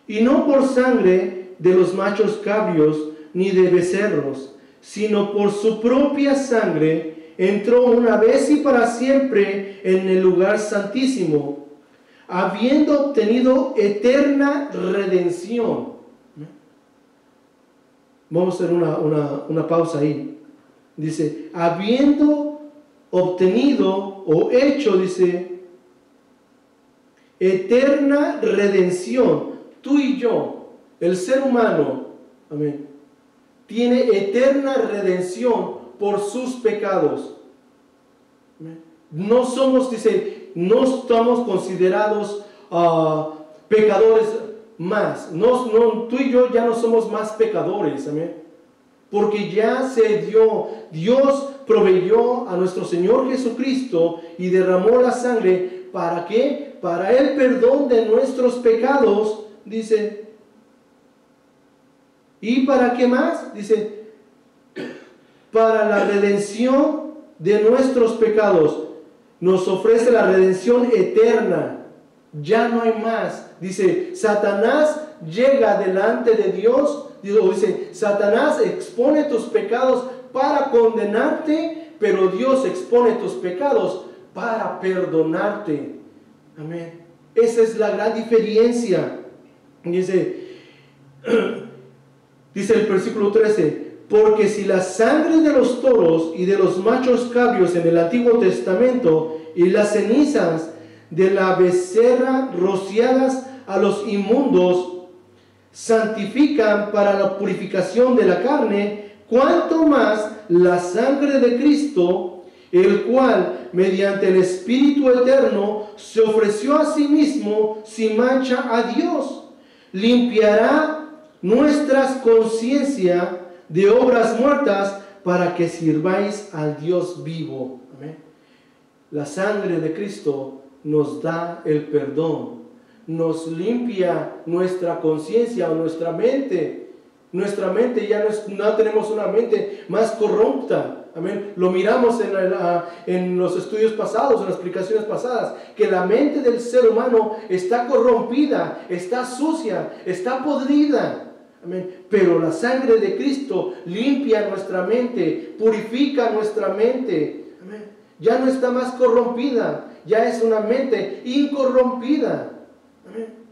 y no por sangre de los machos cabrios ni de becerros, sino por su propia sangre entró una vez y para siempre en el lugar santísimo, habiendo obtenido eterna redención. Vamos a hacer una pausa ahí. Dice, habiendo obtenido o hecho, dice, eterna redención. Tú y yo, el ser humano, amén, tiene eterna redención por sus pecados. Amén. No somos, dice, no estamos considerados pecadores más. Tú y yo ya no somos más pecadores, amén. Porque ya se dio, Dios proveyó a nuestro Señor Jesucristo y derramó la sangre. ¿Para qué? Para el perdón de nuestros pecados, dice. ¿Y para qué más? Dice, para la redención de nuestros pecados. Nos ofrece la redención eterna. Ya no hay más. Dice, Satanás llega delante de Dios. Dice, Satanás expone tus pecados para condenarte, pero Dios expone tus pecados para perdonarte. Amén. Esa es la gran diferencia. Dice el versículo 13, porque si la sangre de los toros y de los machos cabríos en el Antiguo Testamento y las cenizas de la becerra rociadas a los inmundos santifican para la purificación de la carne, cuanto más la sangre de Cristo, el cual mediante el Espíritu Eterno se ofreció a sí mismo sin mancha a Dios, limpiará nuestras conciencias de obras muertas para que sirváis al Dios vivo. Amén. La sangre de Cristo nos da el perdón, nos limpia nuestra conciencia o nuestra mente. Nuestra mente ya no tenemos una mente más corrupta. Amén. Lo miramos en los estudios pasados, en las explicaciones pasadas, que la mente del ser humano está corrompida, está sucia, está podrida. Amén. Pero la sangre de Cristo limpia nuestra mente, purifica nuestra mente. Amén. Ya no está más corrompida, ya es una mente incorrompida. Amén.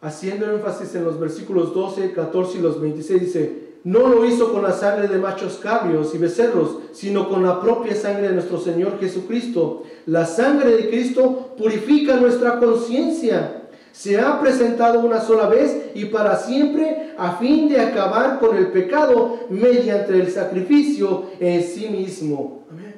Haciendo énfasis en los versículos 12, 14 y los 26, dice, no lo hizo con la sangre de machos cabríos y becerros, sino con la propia sangre de nuestro Señor Jesucristo. La sangre de Cristo purifica nuestra conciencia. Se ha presentado una sola vez y para siempre a fin de acabar con el pecado mediante el sacrificio en sí mismo. Amén.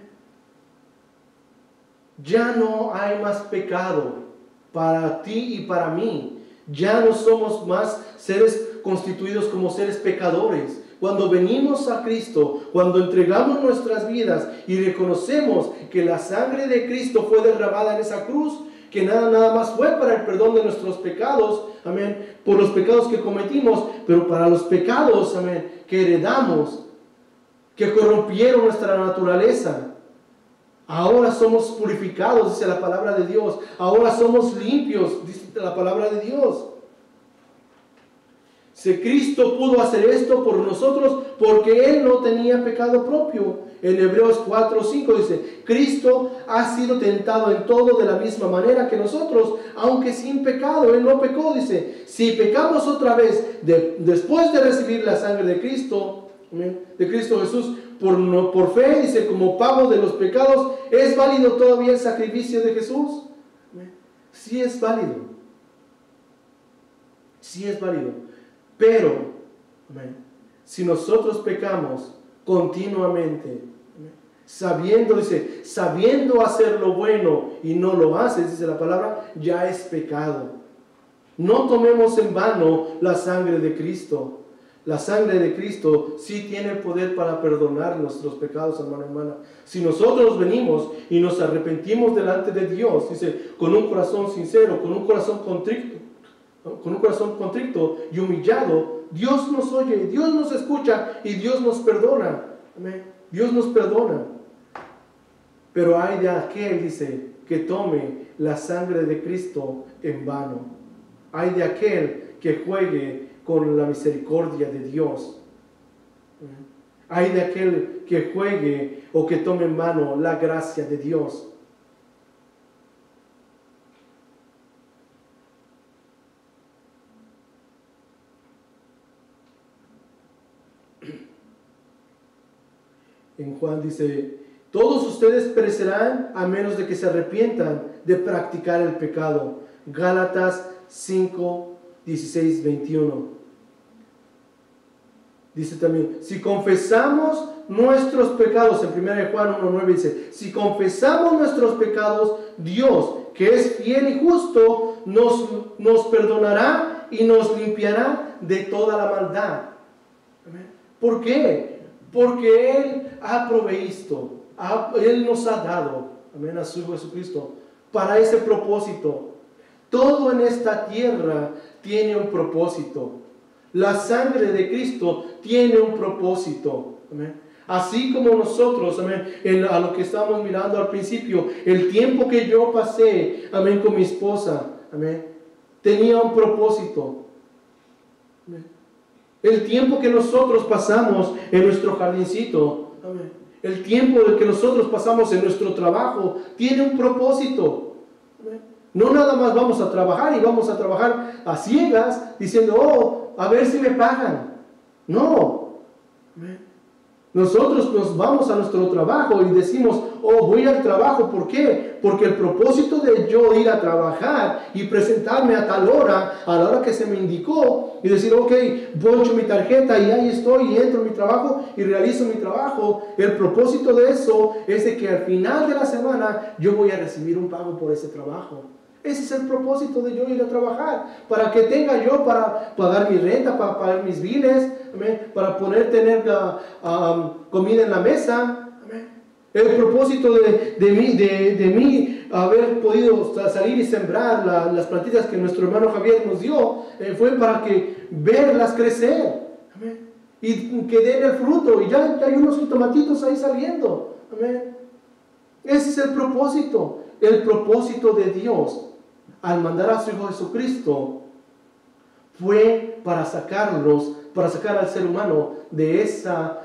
Ya no hay más pecado para ti y para mí. Ya no somos más seres constituidos como seres pecadores. Cuando venimos a Cristo, cuando entregamos nuestras vidas y reconocemos que la sangre de Cristo fue derramada en esa cruz, que nada más fue para el perdón de nuestros pecados, amén, por los pecados que cometimos, pero para los pecados, amén, que heredamos, que corrompieron nuestra naturaleza. Ahora somos purificados, dice la palabra de Dios. Ahora somos limpios, dice la palabra de Dios. Si Cristo pudo hacer esto por nosotros, porque Él no tenía pecado propio. En Hebreos 4:5 dice, Cristo ha sido tentado en todo de la misma manera que nosotros, aunque sin pecado. Él no pecó, dice. Si pecamos otra vez, después de recibir la sangre de Cristo Jesús, por fe, dice, como pago de los pecados, ¿es válido todavía el sacrificio de Jesús? Sí es válido. Sí es válido. Pero, si nosotros pecamos continuamente, sabiendo hacer lo bueno y no lo haces, dice la palabra, ya es pecado. No tomemos en vano la sangre de Cristo. La sangre de Cristo sí tiene el poder para perdonar nuestros pecados, hermano, hermana. Si nosotros venimos y nos arrepentimos delante de Dios, dice, con un corazón sincero, con un corazón contrito y humillado, Dios nos oye, Dios nos escucha y Dios nos perdona. Amén. Dios nos perdona. Pero hay de aquel, dice, que tome la sangre de Cristo en vano. Hay de aquel que juegue con la misericordia de Dios. Hay de aquel que juegue o que tome en mano la gracia de Dios. En Juan dice, todos ustedes perecerán a menos de que se arrepientan de practicar el pecado. Gálatas 5, 16, 21. Dice también, si confesamos nuestros pecados, en 1 Juan 1:9 dice, si confesamos nuestros pecados, Dios, que es fiel y justo, nos perdonará y nos limpiará de toda la maldad. ¿Por qué? Porque Él ha provisto, Él nos ha dado, amén, a su Hijo Jesucristo, para ese propósito. Todo en esta tierra tiene un propósito. La sangre de Cristo tiene un propósito. Amén. Así como nosotros, amén, a lo que estábamos mirando al principio, el tiempo que yo pasé, amén, con mi esposa, amén, tenía un propósito. Amén. El tiempo que nosotros pasamos en nuestro jardincito, amén, el tiempo que nosotros pasamos en nuestro trabajo, tiene un propósito. Amén. No nada más vamos a trabajar y vamos a trabajar a ciegas diciendo, oh, a ver si me pagan. No. Nosotros nos vamos a nuestro trabajo y decimos, oh, voy al trabajo. ¿Por qué? Porque el propósito de yo ir a trabajar y presentarme a tal hora, a la hora que se me indicó, y decir, ok, poncho mi tarjeta y ahí estoy y entro a mi trabajo y realizo mi trabajo. El propósito de eso es de que al final de la semana yo voy a recibir un pago por ese trabajo. Ese es el propósito de yo ir a trabajar, para que tenga yo para pagar mi renta, para pagar mis biles, ¿amén?, para poder tener comida en la mesa. ¿Amén? El propósito de mí haber podido salir y sembrar las plantitas que nuestro hermano Javier nos dio, fue para que verlas crecer. ¿Amén? Y que den el fruto, y ya hay unos tomatitos ahí saliendo. ¿Amén? Ese es el propósito de Dios. Al mandar a su Hijo Jesucristo, fue para sacar al ser humano de esa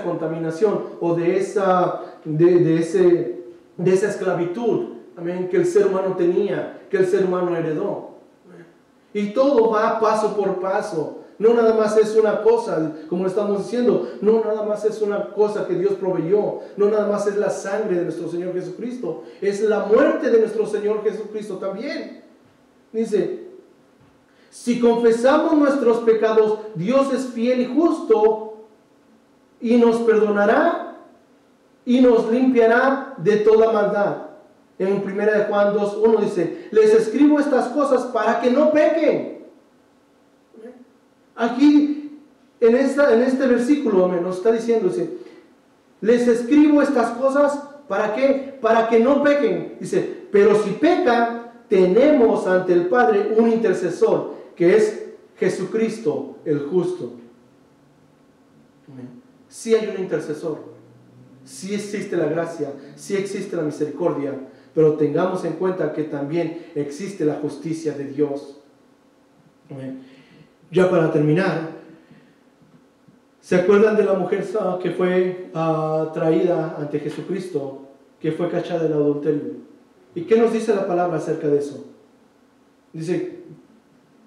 contaminación o de esa esclavitud, amén, que el ser humano tenía, que el ser humano heredó. Y todo va paso por paso. No nada más es una cosa, como estamos diciendo, no nada más es una cosa que Dios proveyó, no nada más es la sangre de nuestro Señor Jesucristo, es la muerte de nuestro Señor Jesucristo también. Dice, si confesamos nuestros pecados, Dios es fiel y justo y nos perdonará y nos limpiará de toda maldad. En 1 Juan 2:1 dice, les escribo estas cosas para que no pequen. Aquí, en este versículo, nos está diciendo, dice, les escribo estas cosas, ¿para qué? Para que no pequen. Dice, pero si pecan, tenemos ante el Padre un intercesor, que es Jesucristo, el justo. Sí hay un intercesor, sí existe la gracia, sí existe la misericordia, pero tengamos en cuenta que también existe la justicia de Dios. Ya para terminar, ¿se acuerdan de la mujer que fue traída ante Jesucristo, que fue cachada en adulterio? ¿Y qué nos dice la palabra acerca de eso? Dice,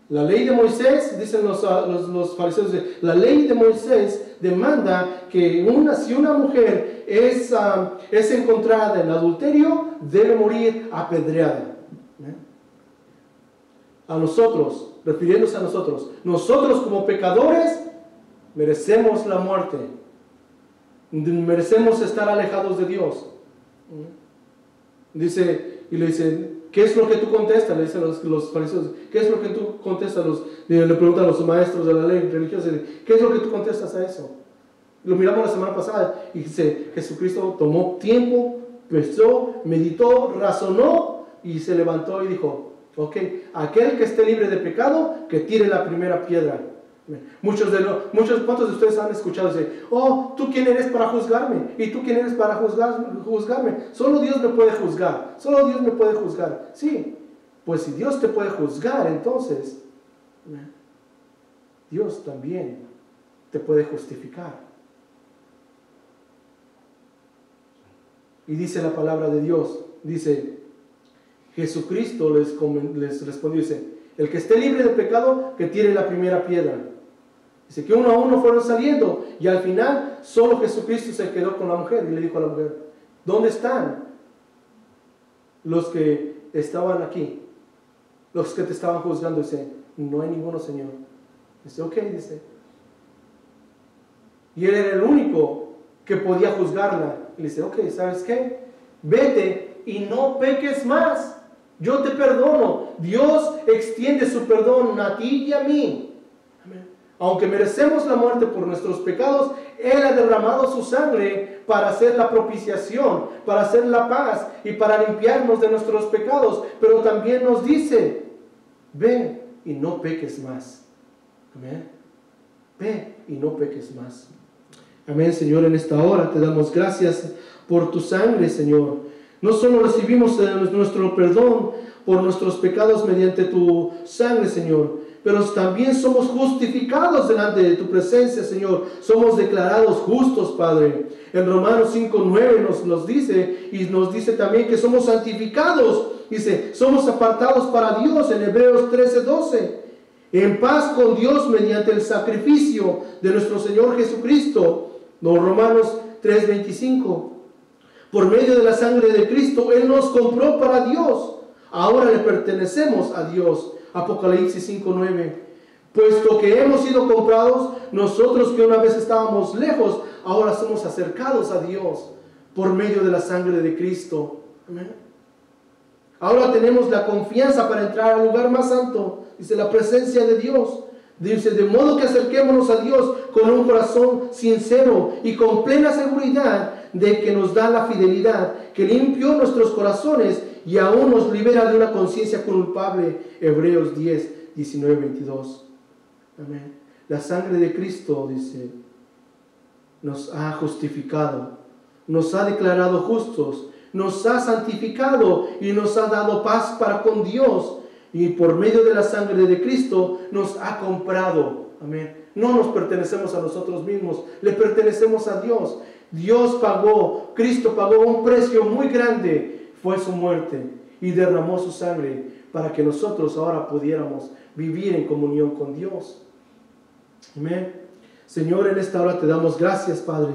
la ley de Moisés, dicen los fariseos, la ley de Moisés demanda que si una mujer es encontrada en adulterio, debe morir apedreada. A nosotros, refiriéndose a nosotros como pecadores, merecemos la muerte, merecemos estar alejados de Dios. Le dicen, ¿qué es lo que tú contestas? Le dicen los fariseos, ¿qué es lo que tú contestas? Le preguntan a los maestros de la ley religiosa, ¿qué es lo que tú contestas a eso? Lo miramos la semana pasada y dice, Jesucristo tomó tiempo, pensó, meditó, razonó y se levantó y dijo, ok, aquel que esté libre de pecado, que tire la primera piedra. ¿Cuántos de ustedes han escuchado decir, oh, ¿tú quién eres para juzgarme? ¿Y tú quién eres para juzgarme? Solo Dios me puede juzgar, solo Dios me puede juzgar. Sí, pues si Dios te puede juzgar, entonces Dios también te puede justificar. Y dice la palabra de Dios, dice, Jesucristo les respondió, dice, el que esté libre de pecado, que tire la primera piedra. Dice que uno a uno fueron saliendo, y al final solo Jesucristo se quedó con la mujer, y le dijo a la mujer, ¿dónde están los que estaban aquí? Los que te estaban juzgando. Dice, no hay ninguno, Señor. Dice, ok, dice. Y él era el único que podía juzgarla. Y le dice, ok, ¿sabes qué? Vete y no peques más. Yo te perdono. Dios extiende su perdón a ti y a mí. Amén. Aunque merecemos la muerte por nuestros pecados, Él ha derramado su sangre para hacer la propiciación, para hacer la paz y para limpiarnos de nuestros pecados. Pero también nos dice, ve y no peques más. Amén. Ve y no peques más. Amén, Señor, en esta hora te damos gracias por tu sangre, Señor. No solo recibimos nuestro perdón por nuestros pecados mediante tu sangre, Señor, pero también somos justificados delante de tu presencia, Señor. Somos declarados justos, Padre. En Romanos 5:9 nos dice, y nos dice también que somos santificados. Dice, somos apartados para Dios en Hebreos 13:12. En paz con Dios mediante el sacrificio de nuestro Señor Jesucristo. Romanos 3:25. Por medio de la sangre de Cristo, Él nos compró para Dios. Ahora le pertenecemos a Dios. Apocalipsis 5:9. Puesto que hemos sido comprados, nosotros que una vez estábamos lejos, ahora somos acercados a Dios por medio de la sangre de Cristo. Amén. Ahora tenemos la confianza para entrar al lugar más santo. Dice, la presencia de Dios. Dice, de modo que acerquémonos a Dios con un corazón sincero y con plena seguridad de que nos da la fidelidad, que limpió nuestros corazones y aún nos libera de una conciencia culpable. Hebreos 10:19-22. Amén. La sangre de Cristo, dice, nos ha justificado, nos ha declarado justos, nos ha santificado y nos ha dado paz para con Dios. Y por medio de la sangre de Cristo nos ha comprado. Amén. No nos pertenecemos a nosotros mismos, le pertenecemos a Dios. Dios pagó, Cristo pagó un precio muy grande. Fue su muerte y derramó su sangre para que nosotros ahora pudiéramos vivir en comunión con Dios. Amén. Señor, en esta hora te damos gracias, Padre.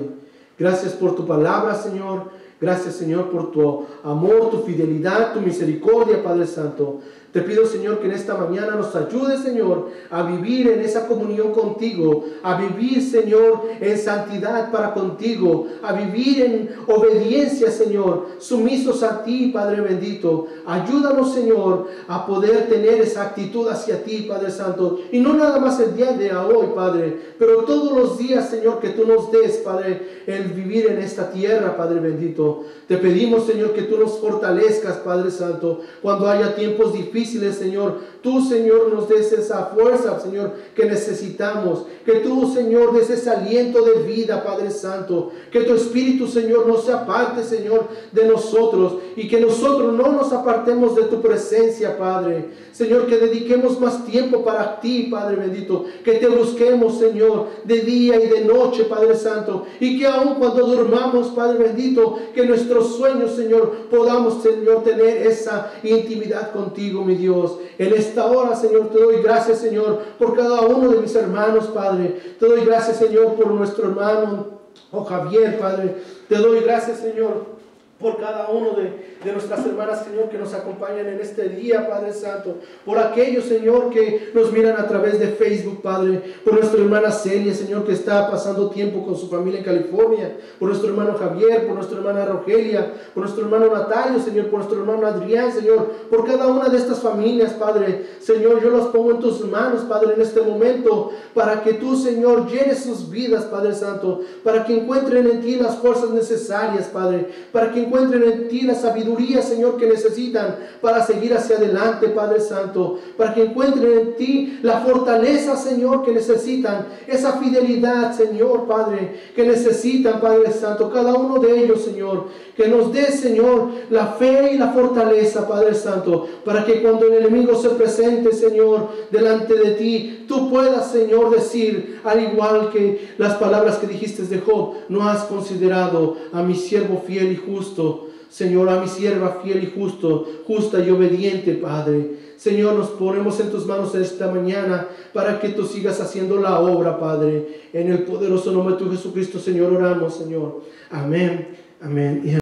Gracias por tu palabra, Señor. Gracias, Señor, por tu amor, tu fidelidad, tu misericordia, Padre Santo. Te pido, Señor, que en esta mañana nos ayude, Señor, a vivir en esa comunión contigo, a vivir, Señor, en santidad para contigo, a vivir en obediencia, Señor, sumisos a ti, Padre bendito. Ayúdanos, Señor, a poder tener esa actitud hacia ti, Padre Santo, y no nada más el día de hoy, Padre, pero todos los días, Señor, que tú nos des, Padre, el vivir en esta tierra, Padre bendito. Te pedimos, Señor, que tú nos fortalezcas, Padre Santo, cuando haya tiempos difíciles, Señor. Tú, Señor, nos des esa fuerza, Señor, que necesitamos. Que tú, Señor, des ese aliento de vida, Padre Santo. Que tu Espíritu, Señor, no se aparte, Señor, de nosotros. Y que nosotros no nos apartemos de tu presencia, Padre. Señor, que dediquemos más tiempo para ti, Padre bendito. Que te busquemos, Señor, de día y de noche, Padre Santo. Y que aun cuando durmamos, Padre bendito, que nuestros sueños, Señor, podamos, Señor, tener esa intimidad contigo, mi Dios. En esta hora, Señor, te doy gracias, Señor, por cada uno de mis hermanos, Padre. Te doy gracias, Señor, por nuestro hermano, Javier, Padre. Te doy gracias, Señor, por cada uno de nuestras hermanas, Señor, que nos acompañan en este día, Padre Santo. Por aquellos, Señor, que nos miran a través de Facebook, Padre. Por nuestra hermana Celia, Señor, que está pasando tiempo con su familia en California. Por nuestro hermano Javier, por nuestra hermana Rogelia, por nuestro hermano Natalio, Señor, por nuestro hermano Adrián, Señor. Por cada una de estas familias, Padre. Señor, yo los pongo en tus manos, Padre, en este momento, para que tú, Señor, llenes sus vidas, Padre Santo. Para que encuentren en ti las fuerzas necesarias, Padre. Para que encuentren en ti la sabiduría, Señor, que necesitan para seguir hacia adelante, Padre Santo. Para que encuentren en ti la fortaleza, Señor, que necesitan. Esa fidelidad, Señor, Padre, que necesitan, Padre Santo. Cada uno de ellos, Señor. Que nos dé, Señor, la fe y la fortaleza, Padre Santo. Para que cuando el enemigo se presente, Señor, delante de ti, tú puedas, Señor, decir, al igual que las palabras que dijiste de Job: no has considerado a mi siervo fiel y justo, justo. Señor, a mi sierva fiel y justa y obediente, Padre. Señor, nos ponemos en tus manos esta mañana para que tú sigas haciendo la obra, Padre. En el poderoso nombre de tu Jesucristo, Señor, oramos, Señor. Amén, amén.